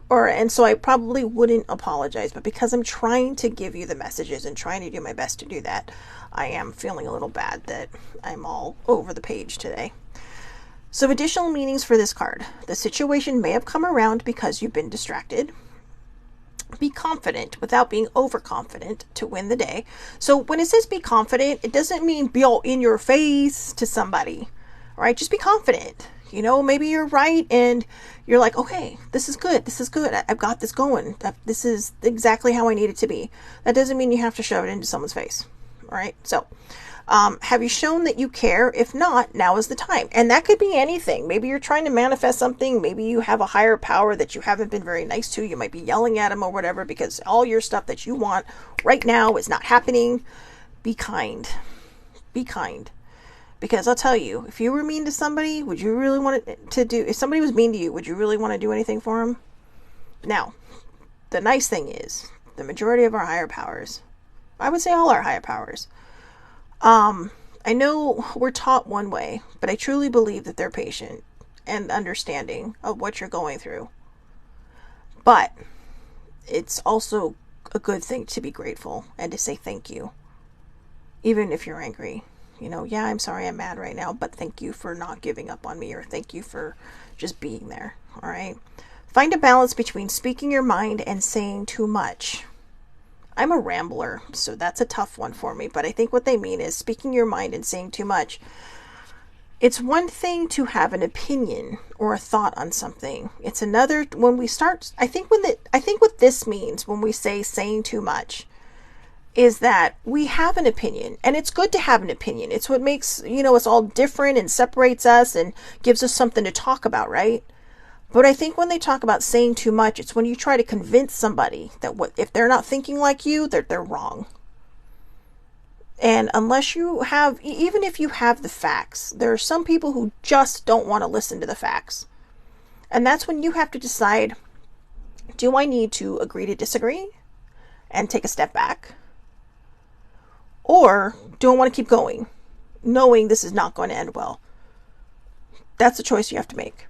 and so I probably wouldn't apologize, but because I'm trying to give you the messages and trying to do my best to do that, I am feeling a little bad that I'm all over the page today. So additional meanings for this card. The situation may have come around because you've been distracted. Be confident without being overconfident to win the day. So when it says be confident, it doesn't mean be all in your face to somebody. All right, just be confident. Maybe you're right and you're like, okay, this is good. I've got this going. This is exactly how I need it to be. That doesn't mean you have to shove it into someone's face. All right, so have you shown that you care? If not, now is the time. And that could be anything. Maybe you're trying to manifest something. Maybe you have a higher power that you haven't been very nice to. You might be yelling at them or whatever because all your stuff that you want right now is not happening. Be kind. Be kind. Because I'll tell you, if you were mean to somebody, would you really want to do, if somebody was mean to you, would you really want to do anything for them? Now, the nice thing is, the majority of our higher powers, I would say all our higher powers, I know we're taught one way, but I truly believe that they're patient and understanding of what you're going through. But it's also a good thing to be grateful and to say thank you, even if you're angry. Yeah, I'm sorry I'm mad right now, but thank you for not giving up on me, or thank you for just being there. All right. Find a balance between speaking your mind and saying too much. I'm a rambler, so that's a tough one for me, but I think what they mean is speaking your mind and saying too much. It's one thing to have an opinion or a thought on something. It's another when we start, I think what this means when we say saying too much is that we have an opinion, and it's good to have an opinion. It's what makes, us all different and separates us and gives us something to talk about, right? But I think when they talk about saying too much, it's when you try to convince somebody that if they're not thinking like you, they're wrong. And unless you have, even if you have the facts, there are some people who just don't want to listen to the facts. And that's when you have to decide, do I need to agree to disagree and take a step back? Or do I want to keep going, knowing this is not going to end well? That's a choice you have to make.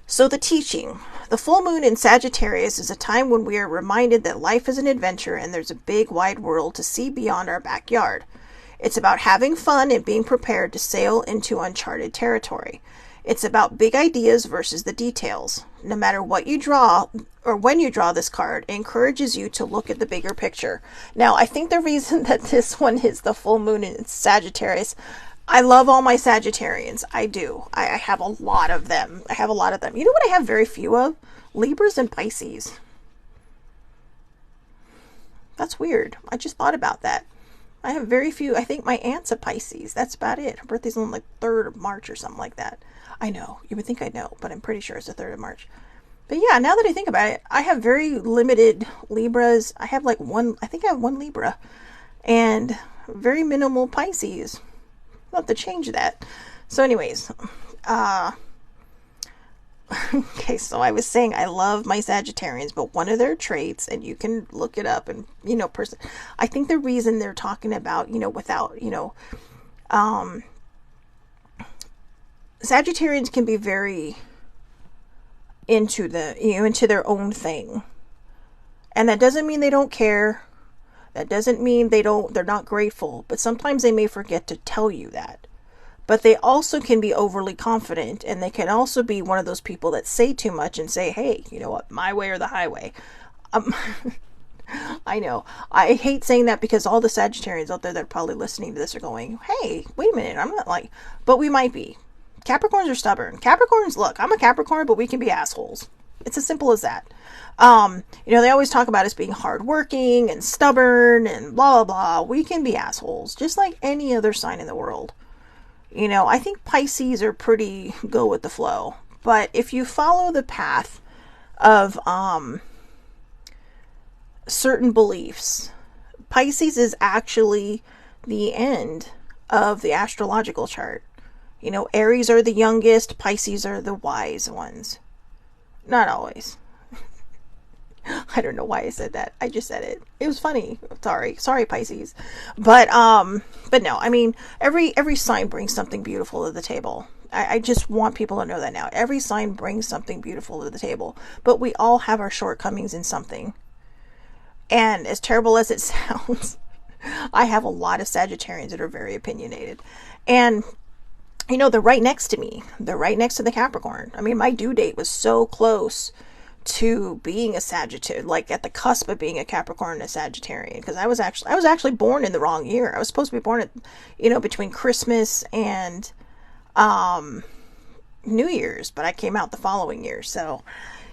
So the teaching. The full moon in Sagittarius is a time when we are reminded that life is an adventure and there's a big wide world to see beyond our backyard. It's about having fun and being prepared to sail into uncharted territory. It's about big ideas versus the details. No matter what you draw or when you draw this card, it encourages you to look at the bigger picture. Now, I think the reason that this one is the full moon in Sagittarius, I love all my Sagittarians. I do. I have a lot of them. I have a lot of them. You know what I have very few of? Libras and Pisces. That's weird. I just thought about that. I have very few. I think my aunt's a Pisces. That's about it. Her birthday's on like 3rd of March or something like that. I know. You would think I know, but I'm pretty sure it's the 3rd of March. But yeah, now that I think about it, I have very limited Libras. I have like one, I think I have one Libra. And very minimal Pisces. I'll have to change that. So anyways, okay, so I was saying I love my Sagittarians, but one of their traits, and you can look it up and, you know, I think the reason they're talking about, you know, without, you know, Sagittarians can be very into into their own thing. And that doesn't mean they don't care. That doesn't mean they're not grateful, but sometimes they may forget to tell you that. But they also can be overly confident, and they can also be one of those people that say too much and say, hey, you know what, my way or the highway. I know. I hate saying that because all the Sagittarians out there that are probably listening to this are going, hey, wait a minute, I'm not like, but we might be. Capricorns are stubborn. Capricorns, look, I'm a Capricorn, but we can be assholes. It's as simple as that. You know, they always talk about us being hardworking and stubborn and blah, blah, blah. We can be assholes, just like any other sign in the world. You know, I think Pisces are pretty go with the flow. But if you follow the path of certain beliefs, Pisces is actually the end of the astrological chart. You know, Aries are the youngest, Pisces are the wise ones. Not always. I don't know why I said that. I just said it. It was funny. Sorry, Pisces. But no, I mean, every sign brings something beautiful to the table. I just want people to know that now. Every sign brings something beautiful to the table, but we all have our shortcomings in something. And as terrible as it sounds, I have a lot of Sagittarians that are very opinionated. And you know, they're right next to me. They're right next to the Capricorn. I mean, my due date was so close to being a Sagittarius, like at the cusp of being a Capricorn and a Sagittarian, because I was actually born in the wrong year. I was supposed to be born at, you know, between Christmas and New Year's, but I came out the following year. So,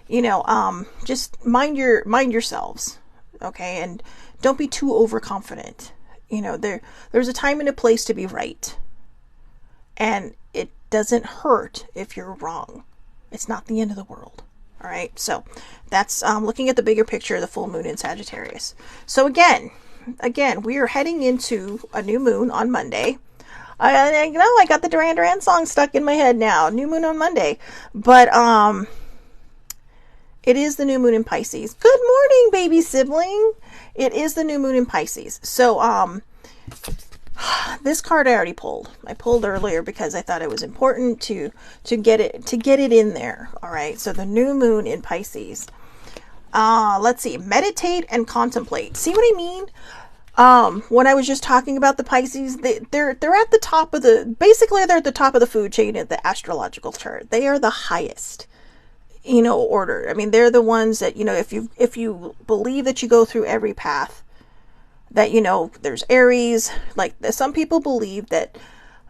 you know, just mind yourselves, okay, and don't be too overconfident. You know, there's a time and a place to be right, and it doesn't hurt if you're wrong. It's not the end of the world. All right, so that's looking at the bigger picture of the full moon in Sagittarius. So again, we are heading into a new moon on Monday. I know I got the Duran Duran song stuck in my head now. New moon on Monday, but it is the new moon in Pisces. Good morning, baby sibling. It is the new moon in Pisces. So this card I already pulled. I pulled earlier because I thought it was important to get it in there. All right. So the new moon in Pisces. Let's see. Meditate and contemplate. See what I mean? When I was just talking about the Pisces, they're at the top of they're at the top of the food chain at the astrological chart. They are the highest, you know, order. I mean, they're the ones that, you know, if you believe that you go through every path, that, you know, there's Aries, like some people believe that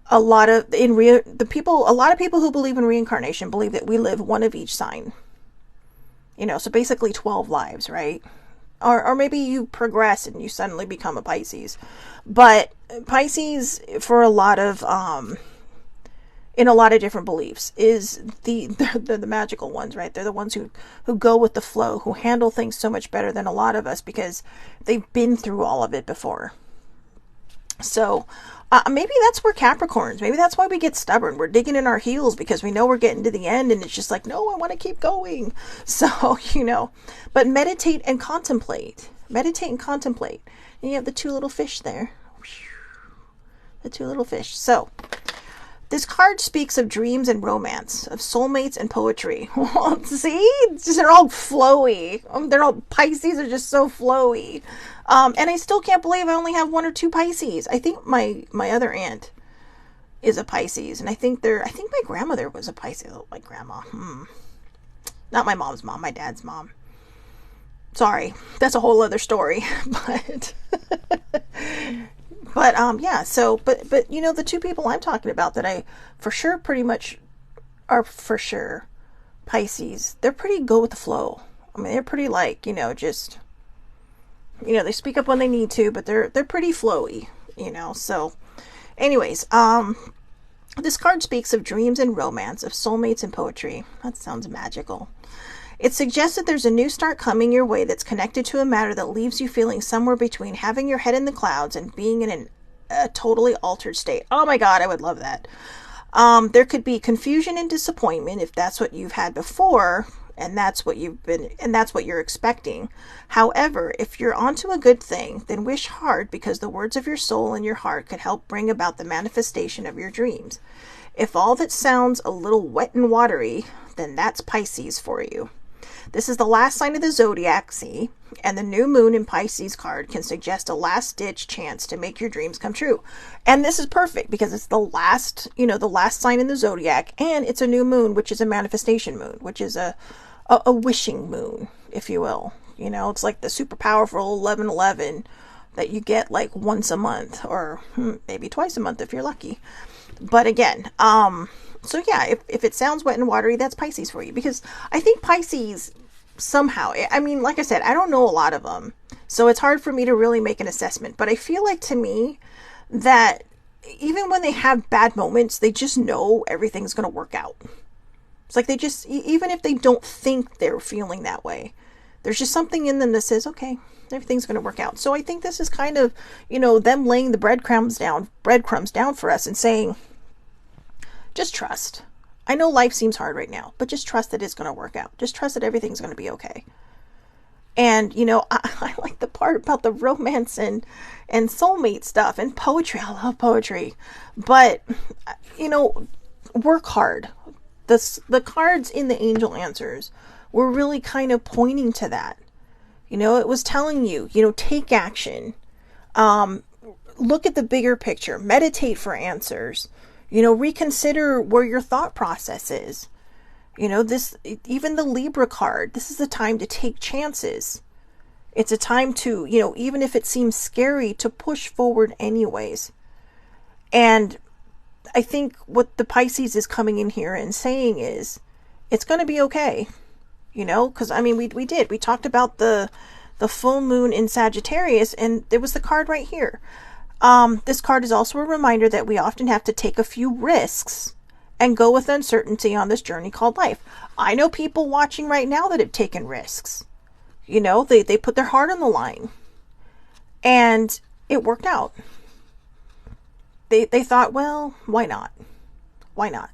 a lot of people who believe in reincarnation believe that we live one of each sign, you know, so basically 12 lives, right? Or maybe you progress and you suddenly become a Pisces. But Pisces, for a lot of in a lot of different beliefs, is the magical ones, right? They're the ones who go with the flow, who handle things so much better than a lot of us because they've been through all of it before. So maybe that's where Capricorns, maybe that's why we get stubborn. We're digging in our heels because we know we're getting to the end and it's just like, no, I want to keep going. So, you know, but meditate and contemplate. Meditate and contemplate. And you have the two little fish there. The two little fish. So this card speaks of dreams and romance, of soulmates and poetry. See? They're all flowy. They're all, Pisces are just so flowy. And I still can't believe I only have one or two Pisces. I think my other aunt, is a Pisces, and I think my grandmother was a Pisces. Oh, my grandma. Not my mom's mom, my dad's mom. Sorry, that's a whole other story. But yeah, so but you know, the two people I'm talking about that I for sure pretty much are for sure Pisces, they're pretty go with the flow. I mean, they're pretty like, you know, just, you know, they speak up when they need to, but they're pretty flowy, you know. So anyways, this card speaks of dreams and romance, of soulmates and poetry. That sounds magical. It suggests that there's a new start coming your way that's connected to a matter that leaves you feeling somewhere between having your head in the clouds and being in a totally altered state. Oh my God, I would love that. There could be confusion and disappointment if that's what you've had before, and that's what you're expecting. However, if you're onto a good thing, then wish hard, because the words of your soul and your heart could help bring about the manifestation of your dreams. If all that sounds a little wet and watery, then that's Pisces for you. This is the last sign of the zodiac, see, and the new moon in Pisces card can suggest a last-ditch chance to make your dreams come true. And this is perfect because it's the last, you know, the last sign in the zodiac, and it's a new moon, which is a manifestation moon, which is a wishing moon, if you will. You know, it's like the super powerful 11/11 that you get like once a month, or maybe twice a month if you're lucky. But again, so yeah, if it sounds wet and watery, that's Pisces for you. Because I think Pisces somehow, I mean, like I said, I don't know a lot of them, so it's hard for me to really make an assessment. But I feel like, to me, that even when they have bad moments, they just know everything's going to work out. It's like they just, even if they don't think they're feeling that way, there's just something in them that says, okay, everything's going to work out. So I think this is kind of, you know, them laying the breadcrumbs down for us and saying, just trust. I know life seems hard right now, but just trust that it's going to work out. Just trust that everything's going to be okay. And, you know, I like the part about the romance and soulmate stuff and poetry. I love poetry. But, you know, work hard. The cards in the angel answers were really kind of pointing to that. You know, it was telling you, you know, take action. Look at the bigger picture. Meditate for answers. You know, reconsider where your thought process is. You know, even the Libra card, this is the time to take chances. It's a time to, you know, even if it seems scary, to push forward anyways. And I think what the Pisces is coming in here and saying is, it's going to be okay. You know, because, I mean, we talked about the full moon in Sagittarius, and there was the card right here. This card is also a reminder that we often have to take a few risks and go with uncertainty on this journey called life. I know people watching right now that have taken risks. You know, they put their heart on the line, and it worked out. They thought, well, why not? Why not?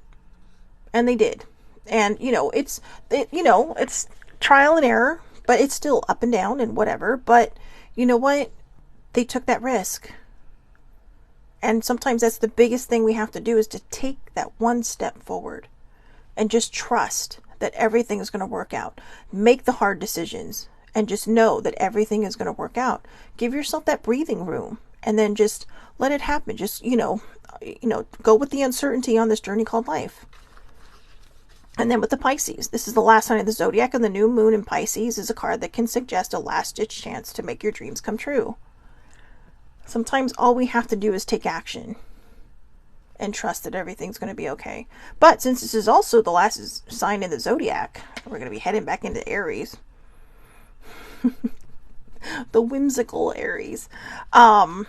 And they did. And, you know, it's trial and error, but it's still up and down and whatever. But you know what? They took that risk. And sometimes that's the biggest thing we have to do, is to take that one step forward and just trust that everything is going to work out. Make the hard decisions and just know that everything is going to work out. Give yourself that breathing room and then just let it happen. Just, you know, go with the uncertainty on this journey called life. And then with the Pisces, this is the last sign of the zodiac, and the new moon in Pisces is a card that can suggest a last-ditch chance to make your dreams come true. Sometimes all we have to do is take action and trust that everything's going to be okay. But since this is also the last sign in the zodiac, we're going to be heading back into Aries. The whimsical Aries. I'm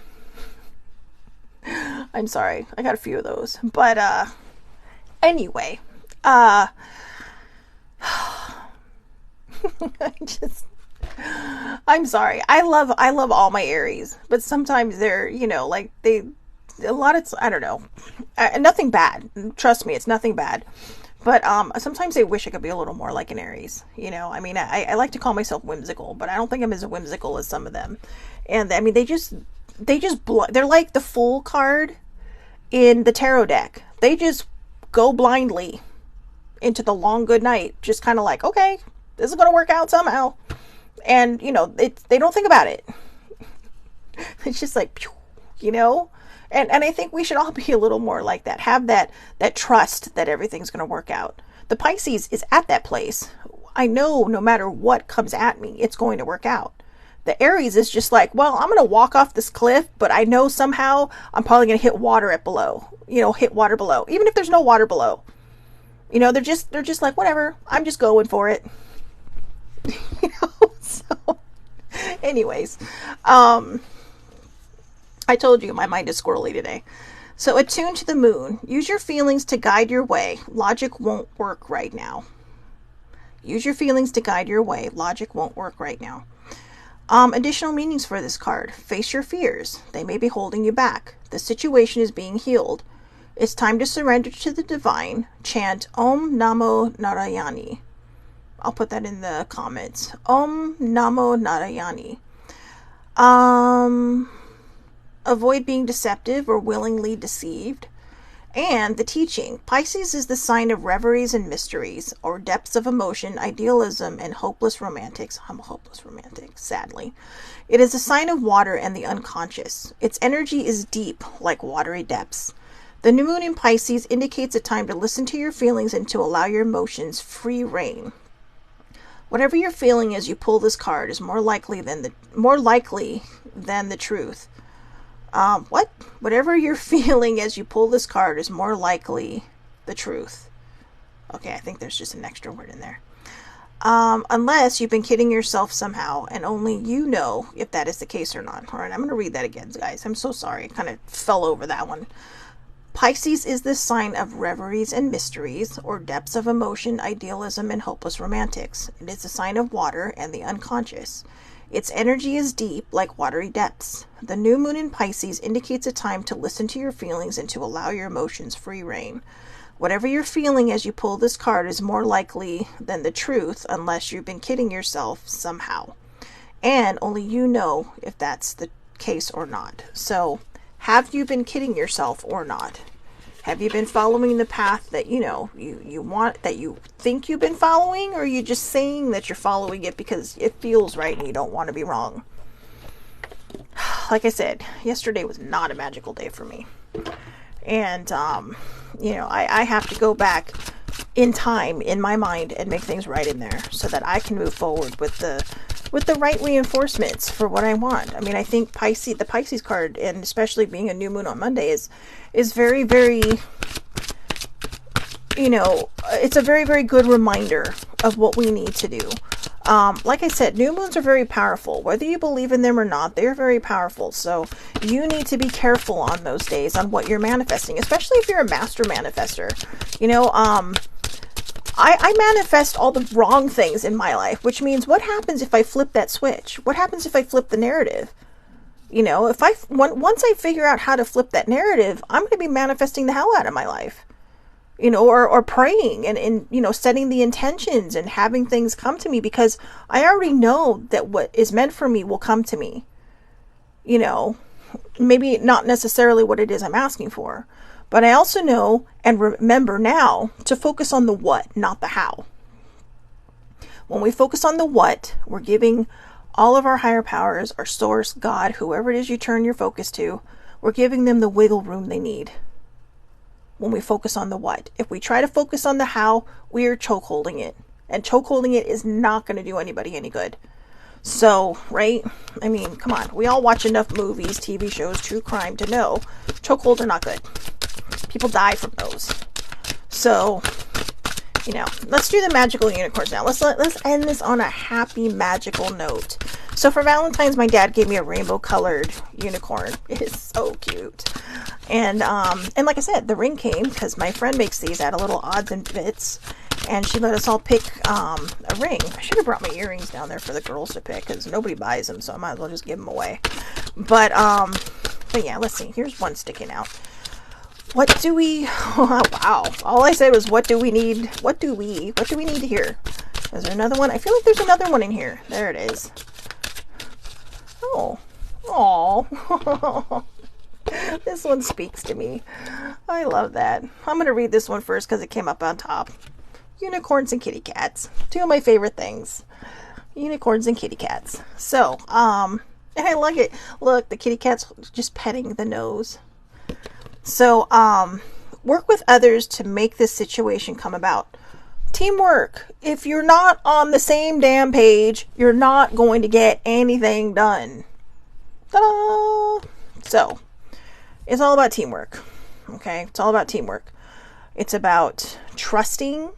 sorry. I got a few of those. But anyway, I'm sorry. I love all my Aries, but sometimes they're, you know, like I don't know, nothing bad. Trust me, it's nothing bad. But sometimes I wish I could be a little more like an Aries. You know, I mean, I like to call myself whimsical, but I don't think I'm as whimsical as some of them. And I mean, they're like the Fool card in the tarot deck. They just go blindly into the long good night, just kind of like, okay, this is going to work out somehow. And, you know, they don't think about it. It's just like, you know, And I think we should all be a little more like that. Have that trust that everything's going to work out. The Pisces is at that place. I know no matter what comes at me, it's going to work out. The Aries is just like, well, I'm going to walk off this cliff, but I know somehow I'm probably going to hit water at below. Hit water below. Even if there's no water below. They're just like, whatever. I'm just going for it. So anyways, I told you my mind is squirrely today. So attune to the moon. Use your feelings to guide your way. Logic won't work right now. Use your feelings to guide your way. Logic won't work right now. Additional meanings for this card. Face your fears. They may be holding you back. The situation is being healed. It's time to surrender to the divine. Chant Om Namo Narayani. I'll put that in the comments. Om Namo Narayani. Avoid being deceptive or willingly deceived. And the teaching. Pisces is the sign of reveries and mysteries, or depths of emotion, idealism, and hopeless romantics. I'm a hopeless romantic, sadly. It is a sign of water and the unconscious. Its energy is deep, like watery depths. The new moon in Pisces indicates a time to listen to your feelings and to allow your emotions free rein. Whatever you're feeling as you pull this card is more likely than the truth. Whatever you're feeling as you pull this card is more likely the truth. Okay, I think there's just an extra word in there. Unless you've been kidding yourself somehow, and only you know if that is the case or not. All right, I'm going to read that again, guys. I'm so sorry. I kind of fell over that one. Pisces is the sign of reveries and mysteries, or depths of emotion, idealism, and hopeless romantics. It is a sign of water and the unconscious. Its energy is deep, like watery depths. The new moon in Pisces indicates a time to listen to your feelings and to allow your emotions free rein. Whatever you're feeling as you pull this card is more likely than the truth, unless you've been kidding yourself somehow. And only you know if that's the case or not. So, have you been kidding yourself or not? Have you been following the path that you want, that you think you've been following, or are you just saying that you're following it because it feels right and you don't want to be wrong? Like I said, yesterday was not a magical day for me. And, I have to go back in time, in my mind, and make things right in there so that I can move forward with the right reinforcements for what I want. I mean, I think the Pisces card, and especially being a new moon on Monday, is very, very, it's a very, very good reminder of what we need to do. Like I said, new moons are very powerful. Whether you believe in them or not, they're very powerful. So you need to be careful on those days on what you're manifesting, especially if you're a master manifester. I manifest all the wrong things in my life, which means what happens if I flip that switch? What happens if I flip the narrative? Once I figure out how to flip that narrative, I'm going to be manifesting the hell out of my life. Or praying and setting the intentions and having things come to me, because I already know that what is meant for me will come to me. Maybe not necessarily what it is I'm asking for, but I also know and remember now to focus on the what, not the how. When we focus on the what, we're giving all of our higher powers, our source, God, whoever it is you turn your focus to, we're giving them the wiggle room they need. When we focus on the what. If we try to focus on the how, we are chokeholding it. And chokeholding it is not going to do anybody any good. So, right? I mean, come on. We all watch enough movies, TV shows, true crime to know chokeholds are not good. People die from those. So, let's do the magical unicorns now. Let's end this on a happy, magical note. So for Valentine's, my dad gave me a rainbow colored unicorn. It is so cute. And like I said, the ring came because my friend makes these out of little odds and bits. And she let us all pick a ring. I should have brought my earrings down there for the girls to pick because nobody buys them, so I might as well just give them away. But yeah, let's see. Here's one sticking out. What do we... Oh, wow. All I said was, what do we need? What do we need to hear? Is there another one? I feel like there's another one in here. There it is. Oh. Aw. This one speaks to me. I love that. I'm going to read this one first because it came up on top. Unicorns and kitty cats. Two of my favorite things. Unicorns and kitty cats. So, and I like it. Look, the kitty cat's just petting the nose. So, work with others to make this situation come about. Teamwork. If you're not on the same damn page, you're not going to get anything done. Ta-da! So, it's all about teamwork. Okay? It's all about teamwork. It's about trusting.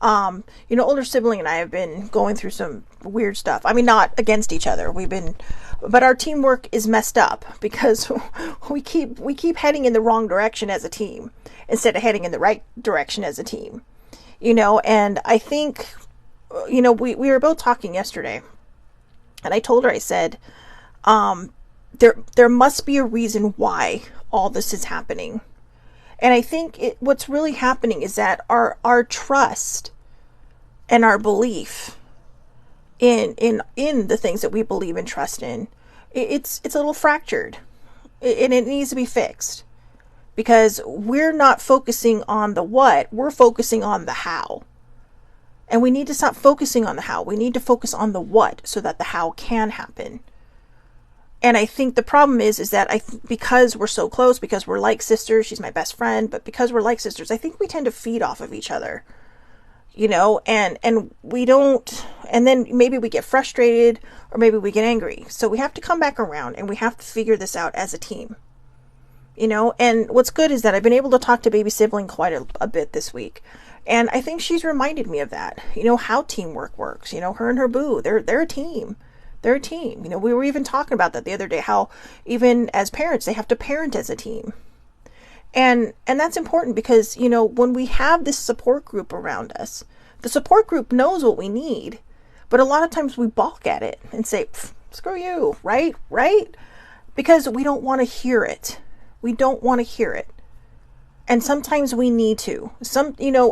Older sibling and I have been going through some weird stuff. I mean, not against each other. But our teamwork is messed up because we keep heading in the wrong direction as a team instead of heading in the right direction as a team. And I think, we were both talking yesterday, and I told her, I said, there must be a reason why all this is happening. And I think what's really happening is that our trust and our belief in the things that we believe and trust in, it's a little fractured, and it needs to be fixed, because we're not focusing on the what, we're focusing on the how. And we need to stop focusing on the how. We need to focus on the what so that the how can happen. And I think the problem is that because we're so close, because we're like sisters, she's my best friend, but because we're like sisters, I think we tend to feed off of each other, and we don't, and then maybe we get frustrated or maybe we get angry. So we have to come back around and we have to figure this out as a team, and what's good is that I've been able to talk to baby sibling quite a bit this week. And I think she's reminded me of that, how teamwork works, her and her boo, they're a team. They're a team. We were even talking about that the other day, how even as parents, they have to parent as a team. And that's important because, when we have this support group around us, the support group knows what we need, but a lot of times we balk at it and say, screw you, right? Because we don't want to hear it. We don't want to hear it. And sometimes we need to.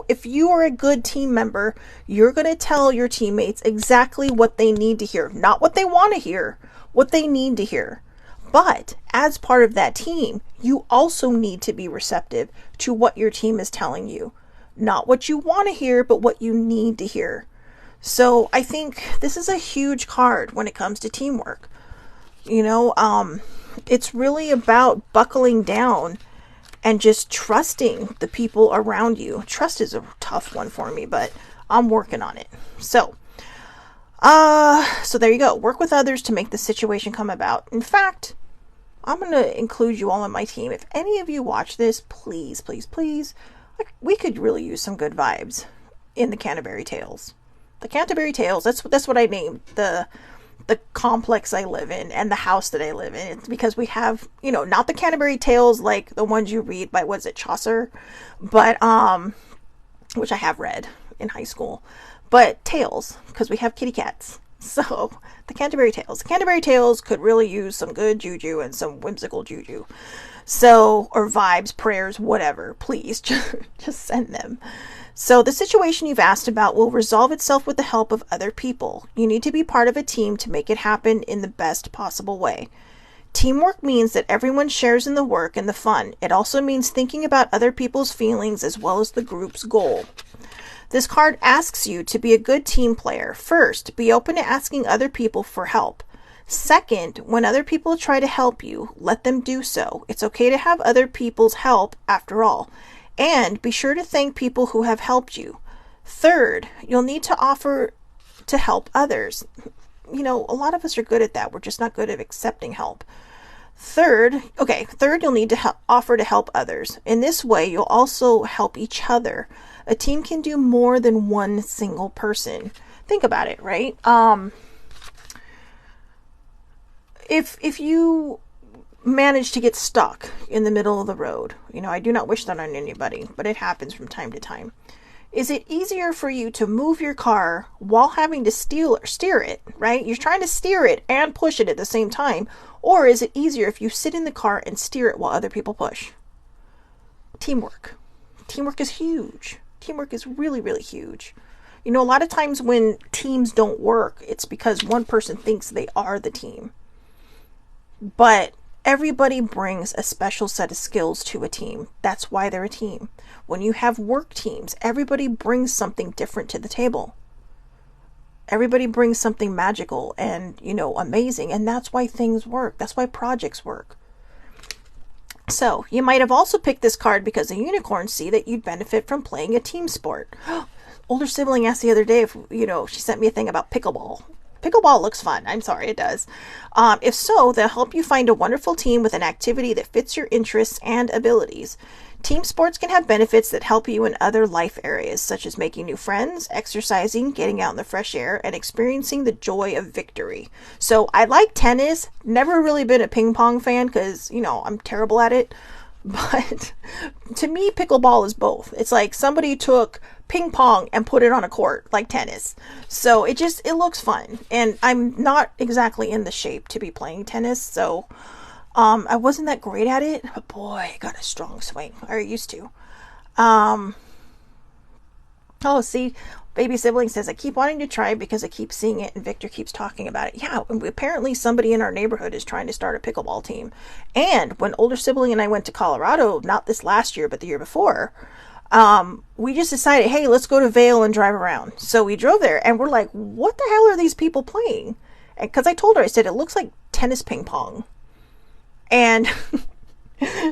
If you are a good team member, you're going to tell your teammates exactly what they need to hear. Not what they want to hear, what they need to hear. But as part of that team, you also need to be receptive to what your team is telling you. Not what you want to hear, but what you need to hear. So I think this is a huge card when it comes to teamwork. It's really about buckling down and just trusting the people around you. Trust is a tough one for me, but I'm working on it. So there you go. Work with others to make the situation come about. In fact, I'm going to include you all on my team. If any of you watch this, please, please, please, we could really use some good vibes in the Canterbury Tales. The Canterbury Tales, that's what I named the complex I live in and the house that I live in. It's because we have, not the Canterbury Tales like the ones you read by, what is it, Chaucer? But, which I have read in high school. But tales, because we have kitty cats. So, the Canterbury Tales. The Canterbury Tales could really use some good juju and some whimsical juju. So, or vibes, prayers, whatever. Please, just send them. So the situation you've asked about will resolve itself with the help of other people. You need to be part of a team to make it happen in the best possible way. Teamwork means that everyone shares in the work and the fun. It also means thinking about other people's feelings as well as the group's goal. This card asks you to be a good team player. First, be open to asking other people for help. Second, when other people try to help you, let them do so. It's okay to have other people's help after all. And be sure to thank people who have helped you. Third, you'll need to offer to help others. A lot of us are good at that. We're just not good at accepting help. Third, you'll need to offer to help others. In this way, you'll also help each other. A team can do more than one single person. Think about it, right? If you manage to get stuck in the middle of the road, I do not wish that on anybody, but it happens from time to time. Is it easier for you to move your car while having to steer it, right? You're trying to steer it and push it at the same time. Or is it easier if you sit in the car and steer it while other people push? Teamwork. Teamwork is huge. Teamwork is really, really huge. A lot of times when teams don't work, it's because one person thinks they are the team. But everybody brings a special set of skills to a team. That's why they're a team. When you have work teams, everybody brings something different to the table. Everybody brings something magical and, amazing. And that's why things work. That's why projects work. So, you might have also picked this card because the unicorns see that you'd benefit from playing a team sport. Older sibling asked the other day if, she sent me a thing about pickleball. Pickleball looks fun. I'm sorry, it does. If so, they'll help you find a wonderful team with an activity that fits your interests and abilities. Team sports can have benefits that help you in other life areas, such as making new friends, exercising, getting out in the fresh air, and experiencing the joy of victory. So I like tennis. Never really been a ping pong fan because, I'm terrible at it. But to me, pickleball is both. It's like somebody took ping pong and put it on a court like tennis. So it looks fun. And I'm not exactly in the shape to be playing tennis. So I wasn't that great at it, but boy, I got a strong swing. I used to. Oh, see, baby sibling says, I keep wanting to try it because I keep seeing it and Victor keeps talking about it. Yeah, apparently somebody in our neighborhood is trying to start a pickleball team. And when older sibling and I went to Colorado, not this last year, but the year before, we just decided, hey, let's go to Vail and drive around. So we drove there and we're like, what the hell are these people playing? And because I told her, I said, it looks like tennis ping pong. And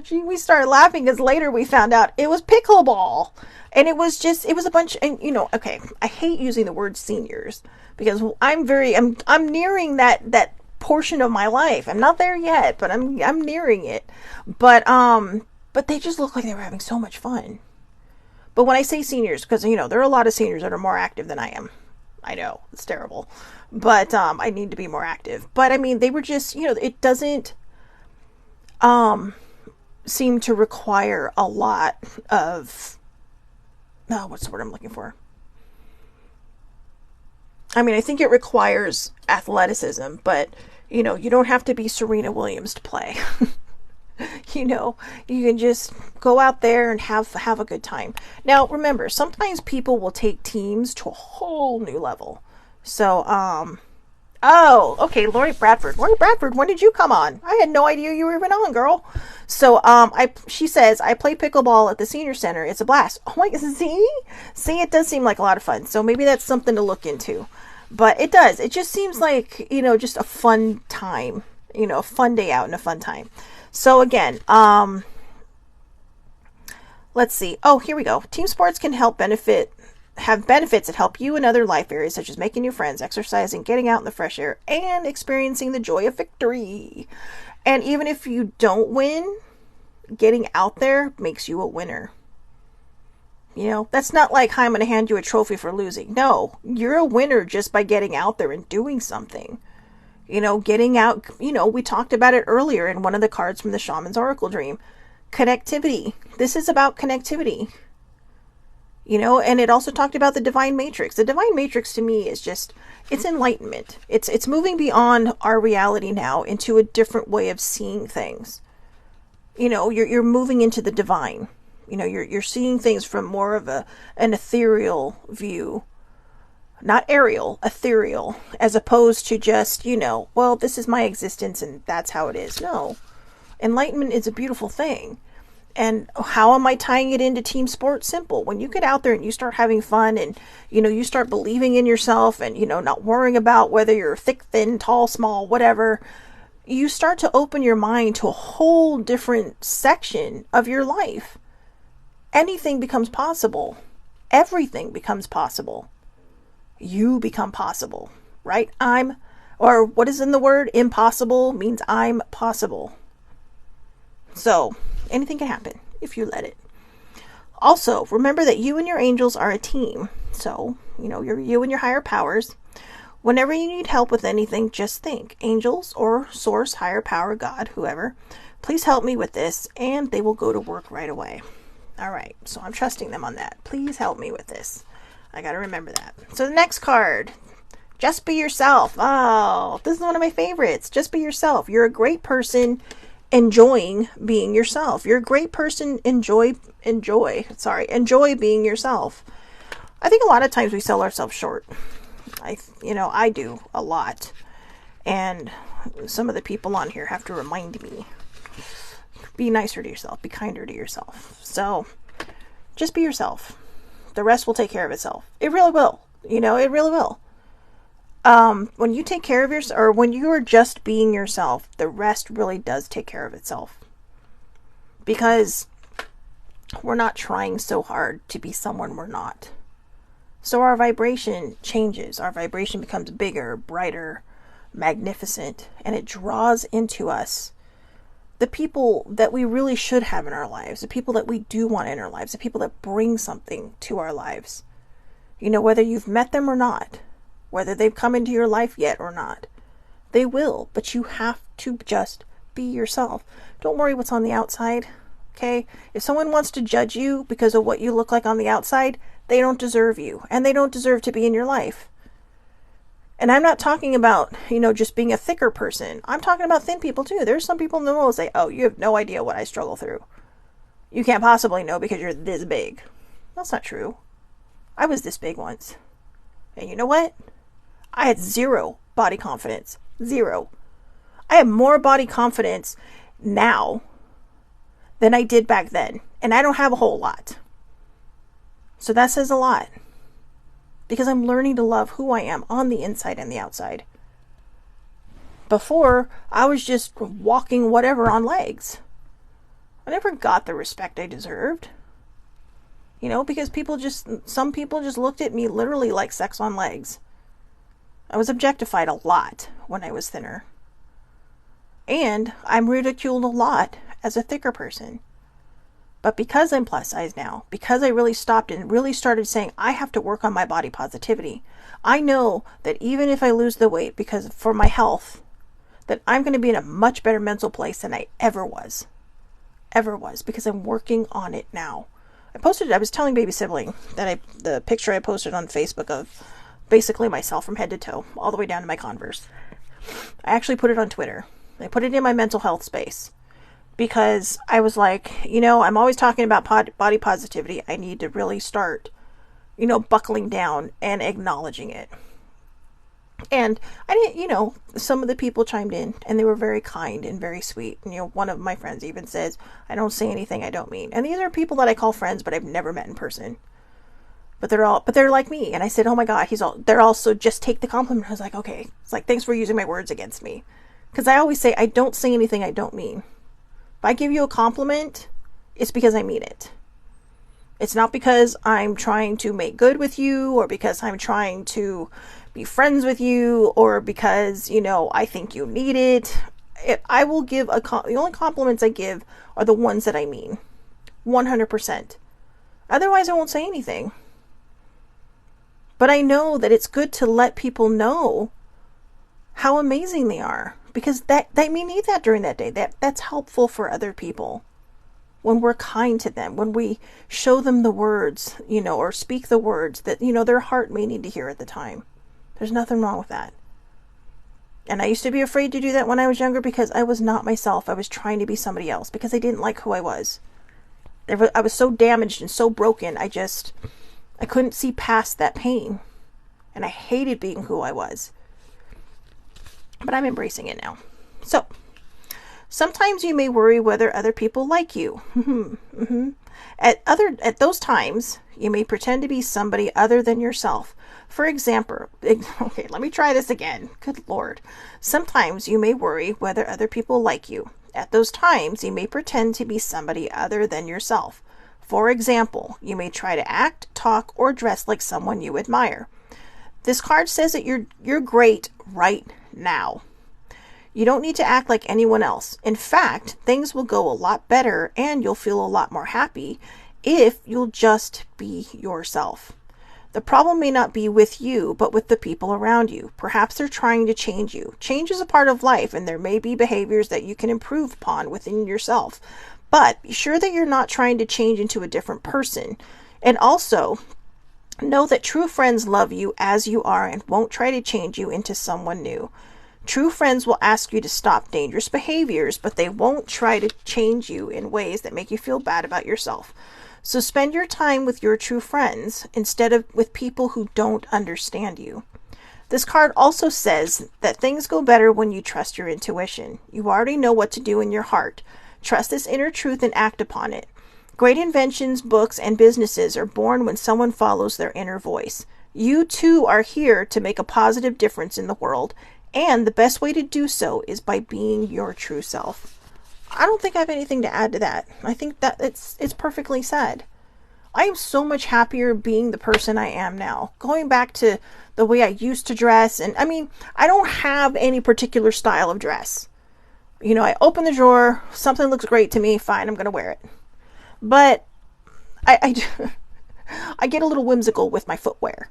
we started laughing because later we found out it was pickleball. And it was a bunch, and okay, I hate using the word seniors because I'm nearing that portion of my life. I'm not there yet, but I'm nearing it. But they just look like they were having so much fun. But when I say seniors, because, there are a lot of seniors that are more active than I am. I know, it's terrible. But I need to be more active. But, I mean, they were just, it doesn't seem to require a lot of... what's the word I'm looking for? I mean, I think it requires athleticism, but, you don't have to be Serena Williams to play. You can just go out there and have a good time. Now, remember, sometimes people will take teams to a whole new level. So, oh, okay, Lori Bradford. Lori Bradford, when did you come on? I had no idea you were even on, girl. So, she says, I play pickleball at the senior center. It's a blast. Oh my, see, it does seem like a lot of fun. So maybe that's something to look into. But it does. It just seems like, just a fun time, a fun day out and a fun time. So again, let's see. Oh, here we go. Team sports can have benefits that help you in other life areas, such as making new friends, exercising, getting out in the fresh air, and experiencing the joy of victory. And even if you don't win, getting out there makes you a winner. That's not like, hi, I'm going to hand you a trophy for losing. No, you're a winner just by getting out there and doing something. Getting out, we talked about it earlier in one of the cards from the Shaman's Oracle Dream. Connectivity. This is about connectivity. And it also talked about the Divine Matrix. The Divine Matrix to me is just, it's enlightenment. It's moving beyond our reality now into a different way of seeing things. You're moving into the divine. You're seeing things from more of an ethereal view. Not aerial, ethereal, as opposed to just, well, this is my existence and that's how it is. No. Enlightenment is a beautiful thing. And how am I tying it into team sports? Simple. When you get out there and you start having fun and, you start believing in yourself and, not worrying about whether you're thick, thin, tall, small, whatever, you start to open your mind to a whole different section of your life. Anything becomes possible. Everything becomes possible. You become possible, right? Or what is in the word? Impossible means I'm possible. So anything can happen if you let it. Also, remember that you and your angels are a team. So, you're you and your higher powers. Whenever you need help with anything, just think, angels or source, higher power, God, whoever, please help me with this, and they will go to work right away. All right, so I'm trusting them on that. Please help me with this. I got to remember that. So the next card, just be yourself. Oh, this is one of my favorites. Just be yourself. You're a great person enjoying being yourself. You're a great person. Enjoy being yourself. I think a lot of times we sell ourselves short. I do a lot. And some of the people on here have to remind me. Be nicer to yourself. Be kinder to yourself. So just be yourself. The rest will take care of itself. It really will. It really will. When you take care of yourself, or when you are just being yourself, the rest really does take care of itself. because we're not trying so hard to be someone we're not. So our vibration changes. Our vibration becomes bigger, brighter, magnificent, and it draws into us the people that we really should have in our lives, the people that we do want in our lives, the people that bring something to our lives. You know, whether you've met them or not, whether they've come into your life yet or not, they will, but you have to just be yourself. Don't worry what's on the outside, okay? If someone wants to judge you because of what you look like on the outside, they don't deserve you, and they don't deserve to be in your life. And I'm not talking about, just being a thicker person. I'm talking about thin people too. There's some people in the world who say, oh, you have no idea what I struggle through. You can't possibly know because you're this big. That's not true. I was this big once. And you know what? I had zero body confidence. Zero. I have more body confidence now than I did back then. And I don't have a whole lot. So that says a lot. Because I'm learning to love who I am on the inside and the outside. Before, I was just walking whatever on legs. I never got the respect I deserved. Because some people just looked at me literally like sex on legs. I was objectified a lot when I was thinner. And I'm ridiculed a lot as a thicker person. But because I'm plus size now, because I really stopped and really started saying I have to work on my body positivity, I know that even if I lose the weight because for my health, that I'm going to be in a much better mental place than I ever was. Ever was, because I'm working on it now. I was telling baby sibling that the picture I posted on Facebook of basically myself from head to toe, all the way down to my Converse. I actually put it on Twitter. I put it in my mental health space. Because I was like, I'm always talking about body positivity. I need to really start, buckling down and acknowledging it. And I didn't, some of the people chimed in and they were very kind and very sweet. And, one of my friends even says, I don't say anything I don't mean. And these are people that I call friends, but I've never met in person. But they're like me. And I said, oh my God, they're also just take the compliment. I was like, okay. It's like, thanks for using my words against me. Because I always say, I don't say anything I don't mean. If I give you a compliment, it's because I mean it. It's not because I'm trying to make good with you or because I'm trying to be friends with you or because, I think you need it. I will give the only compliments I give are the ones that I mean. 100%. Otherwise, I won't say anything. But I know that it's good to let people know how amazing they are. Because they may need that during that day. That's helpful for other people. When we're kind to them, when we show them the words, or speak the words that, their heart may need to hear at the time. There's nothing wrong with that. And I used to be afraid to do that when I was younger because I was not myself. I was trying to be somebody else because I didn't like who I was. I was so damaged and so broken. I couldn't see past that pain. And I hated being who I was. But I'm embracing it now. So, sometimes you may worry whether other people like you. At those times, you may pretend to be somebody other than yourself. For example, okay, let me try this again. Good Lord. Sometimes you may worry whether other people like you. At those times, you may pretend to be somebody other than yourself. For example, you may try to act, talk, or dress like someone you admire. This card says that you're great right now. You don't need to act like anyone else. In fact, things will go a lot better and you'll feel a lot more happy if you'll just be yourself. The problem may not be with you, but with the people around you. Perhaps they're trying to change you. Change is a part of life, and there may be behaviors that you can improve upon within yourself. But be sure that you're not trying to change into a different person. And also, know that true friends love you as you are and won't try to change you into someone new. True friends will ask you to stop dangerous behaviors, but they won't try to change you in ways that make you feel bad about yourself. So spend your time with your true friends instead of with people who don't understand you. This card also says that things go better when you trust your intuition. You already know what to do in your heart. Trust this inner truth and act upon it. Great inventions, books, and businesses are born when someone follows their inner voice. You too are here to make a positive difference in the world, and the best way to do so is by being your true self. I don't think I have anything to add to that. I think that it's perfectly said. I am so much happier being the person I am now. Going back to the way I used to dress. And I mean, I don't have any particular style of dress. You know, I open the drawer, something looks great to me, fine, I'm going to wear it. But I I get a little whimsical with my footwear.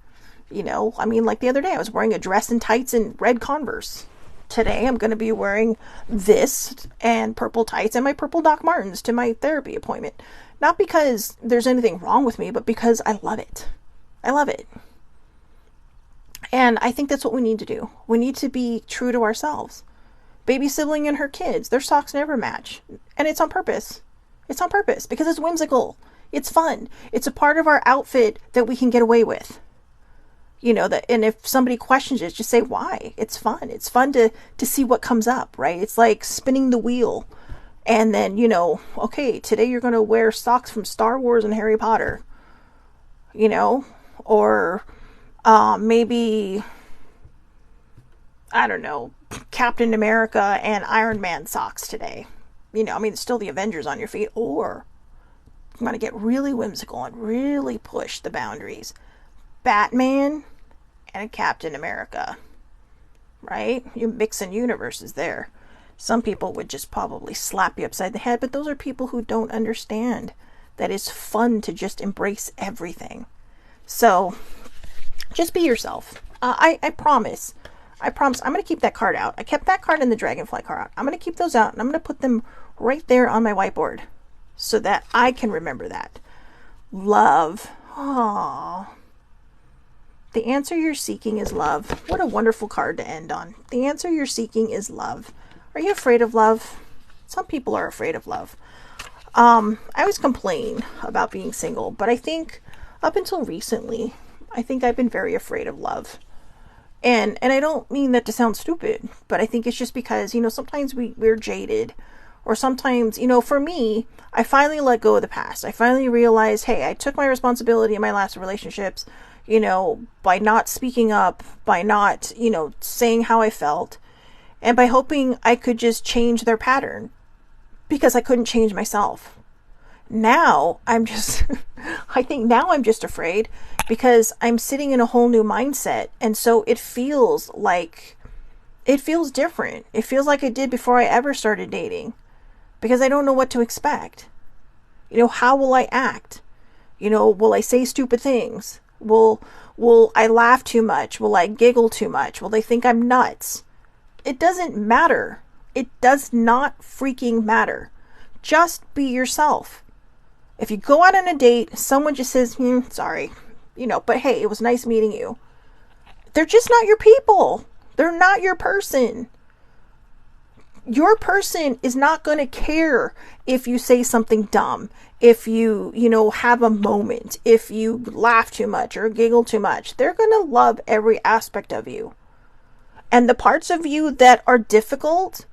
You know, I mean, like the other day I was wearing a dress and tights and red Converse. Today I'm going to be wearing this and purple tights and my purple Doc Martens to my therapy appointment. Not because there's anything wrong with me, but because I love it. I love it. And I think that's what we need to do. We need to be true to ourselves. Baby sibling and her kids, their socks never match. And it's on purpose. It's on purpose because it's whimsical. It's fun. It's a part of our outfit that we can get away with. You know, that, and if somebody questions it, just say why. It's fun. It's fun to see what comes up, right? It's like spinning the wheel. And then, you know, okay, today you're going to wear socks from Star Wars and Harry Potter. You know, or maybe, I don't know, Captain America and Iron Man socks today. You know, I mean, it's still the Avengers on your feet. Or I'm going to get really whimsical and really push the boundaries. Batman and Captain America, right? You're mixing universes there. Some people would just probably slap you upside the head, but those are people who don't understand that it's fun to just embrace everything. So just be yourself. I promise. I'm going to keep that card out. I kept that card and the Dragonfly card out. I'm going to keep those out and I'm going to put them right there on my whiteboard so that I can remember that. Love. Aww. The answer you're seeking is love. What a wonderful card to end on. The answer you're seeking is love. Are you afraid of love? Some people are afraid of love. I always complain about being single, but I think up until recently, I think I've been very afraid of love. And I don't mean that to sound stupid, but I think it's just because, you know, sometimes we're jaded. Or sometimes, you know, for me, I finally let go of the past. I finally realized, hey, I took my responsibility in my last relationships, you know, by not speaking up, by not, you know, saying how I felt, and by hoping I could just change their pattern because I couldn't change myself. Now I'm just, I think now I'm just afraid because I'm sitting in a whole new mindset. And so it feels different. It feels like it did before I ever started dating because I don't know what to expect. You know, how will I act? You know, will I say stupid things? Will I laugh too much? Will I giggle too much? Will they think I'm nuts? It doesn't matter. It does not freaking matter. Just be yourself. If you go out on a date, someone just says, sorry, you know, but hey, it was nice meeting you. They're just not your people. They're not your person. Your person is not going to care if you say something dumb, if you know, have a moment, if you laugh too much or giggle too much. They're going to love every aspect of you. And the parts of you that are difficult,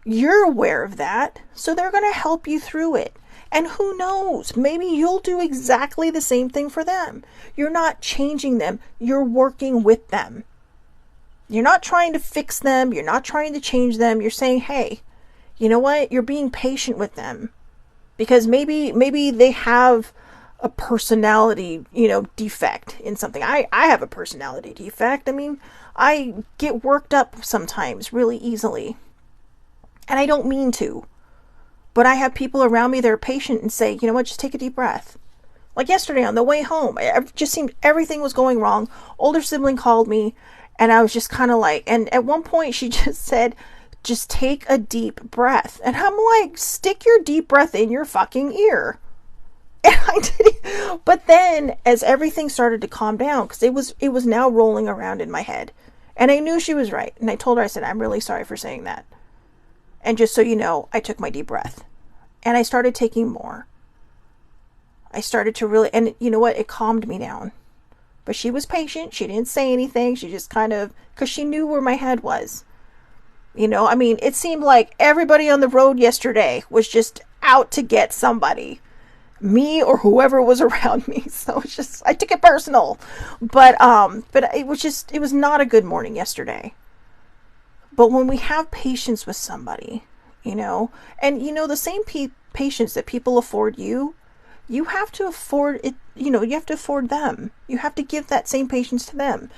you're aware of that. So they're going to help you through it. And who knows, maybe you'll do exactly the same thing for them. You're not changing them. You're working with them. You're not trying to fix them. You're not trying to change them. You're saying, hey, you know what? You're being patient with them because maybe they have a personality, you know, defect in something. I have a personality defect. I mean, I get worked up sometimes really easily and I don't mean to, but I have people around me that are patient and say, you know what? Just take a deep breath. Like yesterday on the way home, it just seemed everything was going wrong. Older sibling called me. And I was just kind of like, and at one point she just said, just take a deep breath. And I'm like, stick your deep breath in your fucking ear. And I did it. But then as everything started to calm down, because it was now rolling around in my head. And I knew she was right. And I told her, I said, I'm really sorry for saying that. And just so you know, I took my deep breath. And I started taking more. I started to really, and you know what? It calmed me down. But she was patient. She didn't say anything. She just kind of, because she knew where my head was. You know, I mean, it seemed like everybody on the road yesterday was just out to get somebody. Me or whoever was around me. So it's just, I took it personal. But it was not a good morning yesterday. But when we have patience with somebody, you know? And, you know, the same patience that people afford you, you have to afford it, you know, you have to afford them. You have to give that same patience to them.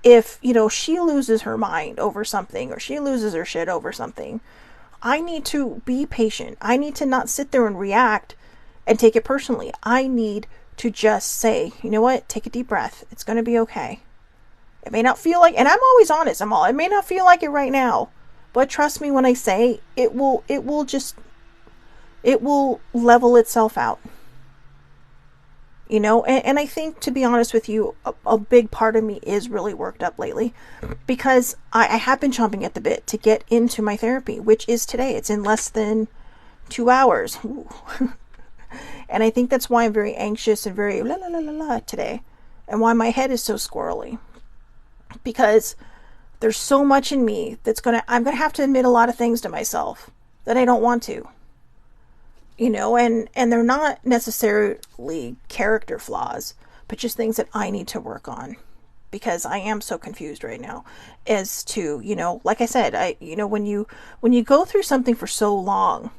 If, you know, she loses her mind over something or she loses her shit over something, I need to be patient. I need to not sit there and react and take it personally. I need to just say, you know what? Take a deep breath. It's going to be okay. It may not feel like, and I'm always honest, it may not feel like it right now, but trust me when I say it will level itself out. You know, and I think, to be honest with you, a big part of me is really worked up lately because I have been chomping at the bit to get into my therapy, which is today. It's in less than 2 hours. And I think that's why I'm very anxious and very la la la la la today, and why my head is so squirrely, because there's so much in me that's I'm gonna have to admit a lot of things to myself that I don't want to. You know, and they're not necessarily character flaws, but just things that I need to work on, because I am so confused right now as to, you know, like I said, you know, when you go through something for so long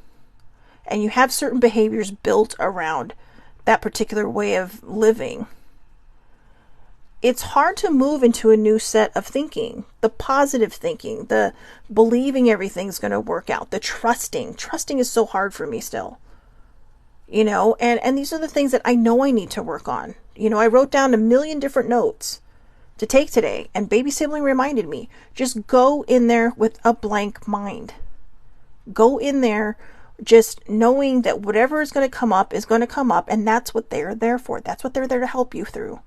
and you have certain behaviors built around that particular way of living, it's hard to move into a new set of thinking, the positive thinking, the believing everything's going to work out, the trusting. Trusting is so hard for me still. You know, and these are the things that I know I need to work on. You know, I wrote down 1 million different notes to take today, and baby sibling reminded me, just go in there with a blank mind. Go in there just knowing that whatever is going to come up is going to come up, and that's what they're there for. That's what they're there to help you through.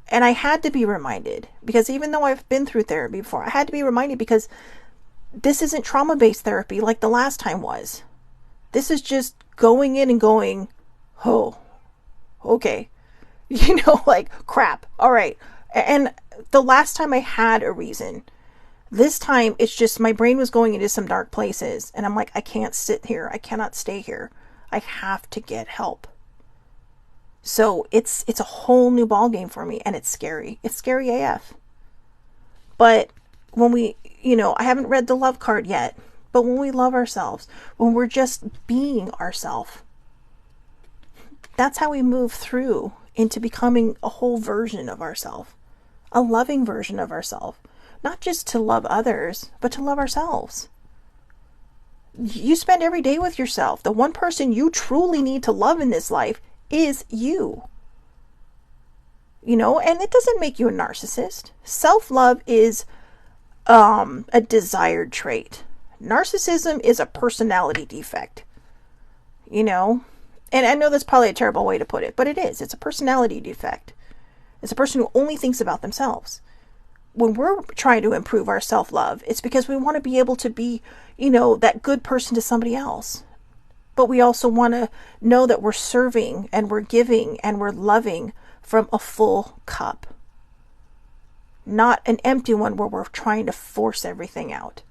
And I had to be reminded, because even though I've been through therapy before, I had to be reminded, because this isn't trauma-based therapy like the last time was. This is just going in and going, oh, okay. You know, like, crap. All right. And the last time I had a reason. This time it's just my brain was going into some dark places. And I'm like, I can't sit here. I cannot stay here. I have to get help. So it's a whole new ballgame for me. And it's scary. It's scary AF. But when we, you know, I haven't read the love card yet. But when we love ourselves, when we're just being ourselves, that's how we move through into becoming a whole version of ourselves, a loving version of ourselves, not just to love others, but to love ourselves. You spend every day with yourself. The one person you truly need to love in this life is you. You know, and it doesn't make you a narcissist. Self-love is a desired trait. Narcissism is a personality defect, you know, and I know that's probably a terrible way to put it, but it is. It's a personality defect. It's a person who only thinks about themselves. When we're trying to improve our self-love, it's because we want to be able to be, you know, that good person to somebody else. But we also want to know that we're serving and we're giving and we're loving from a full cup, not an empty one where we're trying to force everything out.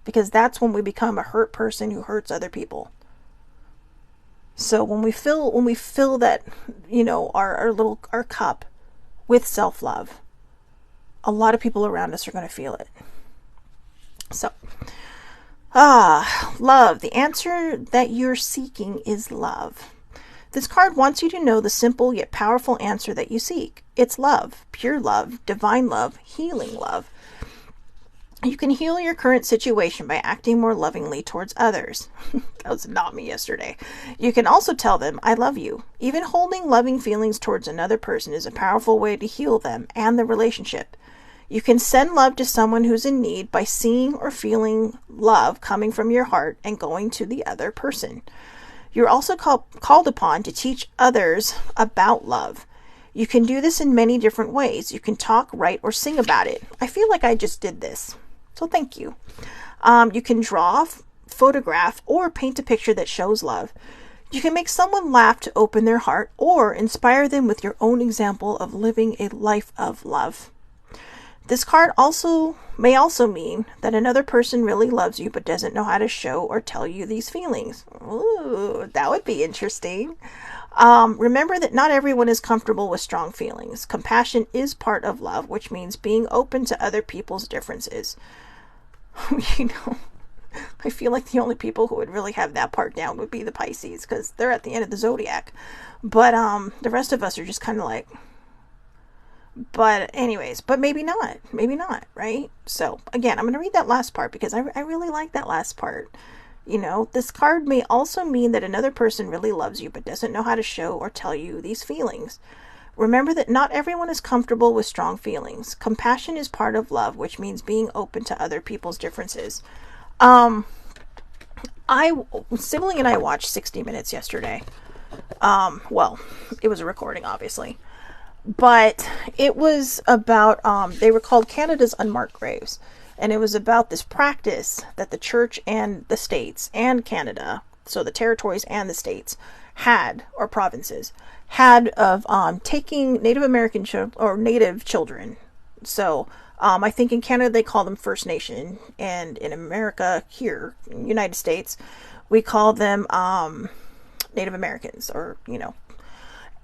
Because that's when we become a hurt person who hurts other people. So when we fill that, you know, our cup with self-love, a lot of people around us are going to feel it. So, love. The answer that you're seeking is love. This card wants you to know the simple yet powerful answer that you seek. It's love, pure love, divine love, healing love. You can heal your current situation by acting more lovingly towards others. That was not me yesterday. You can also tell them, I love you. Even holding loving feelings towards another person is a powerful way to heal them and the relationship. You can send love to someone who's in need by seeing or feeling love coming from your heart and going to the other person. You're also called upon to teach others about love. You can do this in many different ways. You can talk, write, or sing about it. I feel like I just did this. So thank you. You can draw, photograph, or paint a picture that shows love. You can make someone laugh to open their heart or inspire them with your own example of living a life of love. This card may also mean that another person really loves you but doesn't know how to show or tell you these feelings. Ooh, that would be interesting. Remember that not everyone is comfortable with strong feelings. Compassion is part of love, which means being open to other people's differences. You know, I feel like the only people who would really have that part down would be the Pisces, because they're at the end of the zodiac. But the rest of us are just kind of like, but anyways, but maybe not, right? So again, I'm going to read that last part because I really like that last part. You know, this card may also mean that another person really loves you but doesn't know how to show or tell you these feelings. Remember that not everyone is comfortable with strong feelings. Compassion is part of love, which means being open to other people's differences. Sibling and I watched 60 Minutes yesterday. Well, it was a recording, obviously. But it was about, they were called Canada's Unmarked Graves. And it was about this practice that the church and the states and Canada, so the territories and the states, had, or provinces, had of taking Native American or Native children. So I think in Canada they call them First Nation, and in America here, United States, we call them Native Americans, or, you know.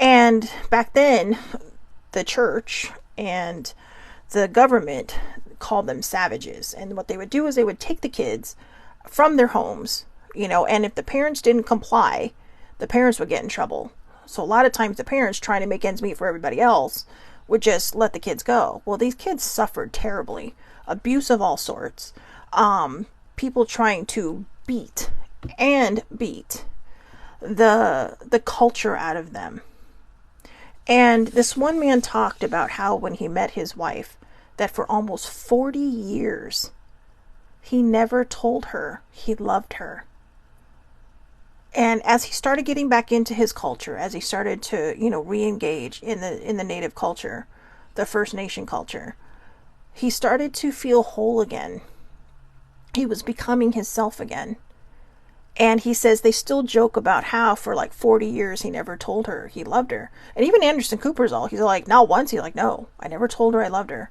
And back then, the church and the government called them savages. And what they would do is they would take the kids from their homes, you know, and if the parents didn't comply, the parents would get in trouble. So a lot of times the parents, trying to make ends meet for everybody else, would just let the kids go. Well, these kids suffered terribly. Abuse of all sorts. People trying to beat the culture out of them. And this one man talked about how when he met his wife, that for almost 40 years, he never told her he loved her. And as he started getting back into his culture, as he started to, you know, re-engage in the Native culture, the First Nation culture, he started to feel whole again. He was becoming himself again. And he says they still joke about how for like 40 years he never told her he loved her. And even Anderson Cooper's he's like, not once. He's like, no, I never told her I loved her.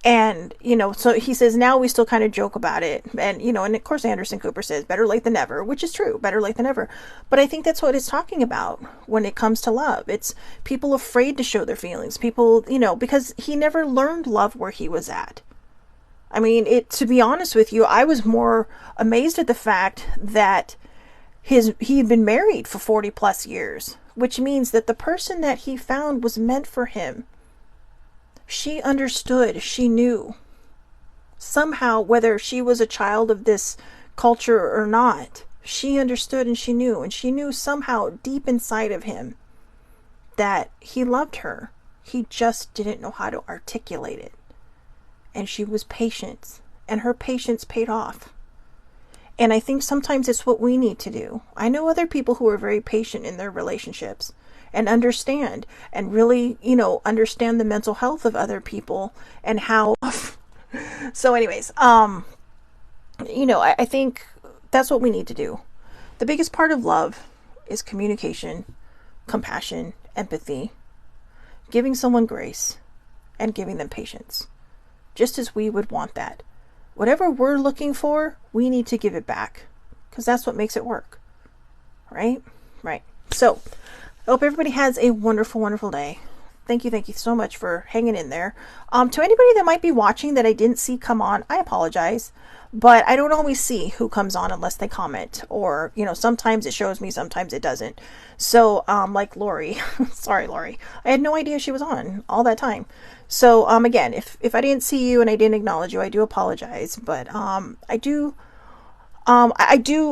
And, you know, so he says now we still kind of joke about it. And, you know, and of course Anderson Cooper says better late than never, which is true. Better late than never. But I think that's what it's talking about when it comes to love. It's people afraid to show their feelings. People, you know, because he never learned love where he was at. I mean, to be honest with you, I was more amazed at the fact that he had been married for 40 plus years, which means that the person that he found was meant for him. She understood, she knew. Somehow, whether she was a child of this culture or not, she understood and she knew somehow deep inside of him that he loved her. He just didn't know how to articulate it. And she was patient, and her patience paid off. And I think sometimes it's what we need to do. I know other people who are very patient in their relationships and understand and really, you know, understand the mental health of other people and how. So anyways, you know, I think that's what we need to do. The biggest part of love is communication, compassion, empathy, giving someone grace, and giving them patience. Just as we would want that. Whatever we're looking for, we need to give it back. Because that's what makes it work. Right? Right. So, I hope everybody has a wonderful, wonderful day. Thank you so much for hanging in there. To anybody that might be watching that I didn't see come on, I apologize. But I don't always see who comes on unless they comment. Or, you know, sometimes it shows me, sometimes it doesn't. So, like Lori. Sorry, Lori. I had no idea she was on all that time. So, again, if I didn't see you and I didn't acknowledge you, I do apologize. But, I do,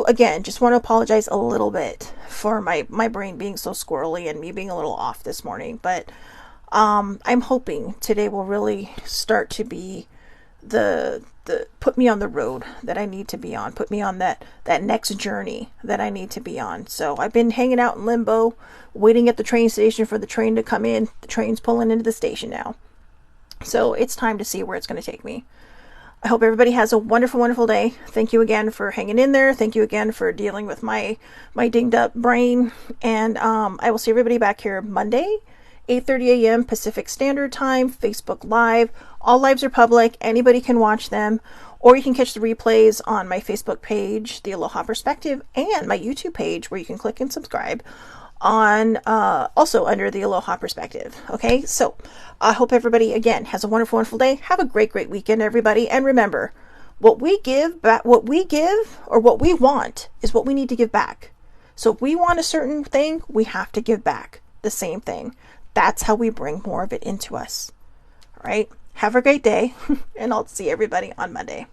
again, just want to apologize a little bit for my brain being so squirrely and me being a little off this morning. But, I'm hoping today will really start to be the put me on the road that I need to be on, put me on that next journey that I need to be on. So I've been hanging out in limbo, waiting at the train station for the train to come in. The train's pulling into the station now. So it's time to see where it's going to take me. I hope everybody has a wonderful, wonderful day. Thank you again for hanging in there. Thank you again for dealing with my dinged up brain. And I will see everybody back here Monday, 8:30 a.m. Pacific Standard Time, Facebook Live. All lives are public. Anybody can watch them. Or you can catch the replays on my Facebook page, The Aloha Perspective, and my YouTube page where you can click and subscribe on also under The Aloha Perspective. Okay, so I hope everybody, again, has a wonderful, wonderful day. Have a great, great weekend, everybody. And remember, What we give back, what we give or what we want is what we need to give back. So if we want a certain thing, we have to give back the same thing. That's how we bring more of it into us. All right. Have a great day, and I'll see everybody on Monday.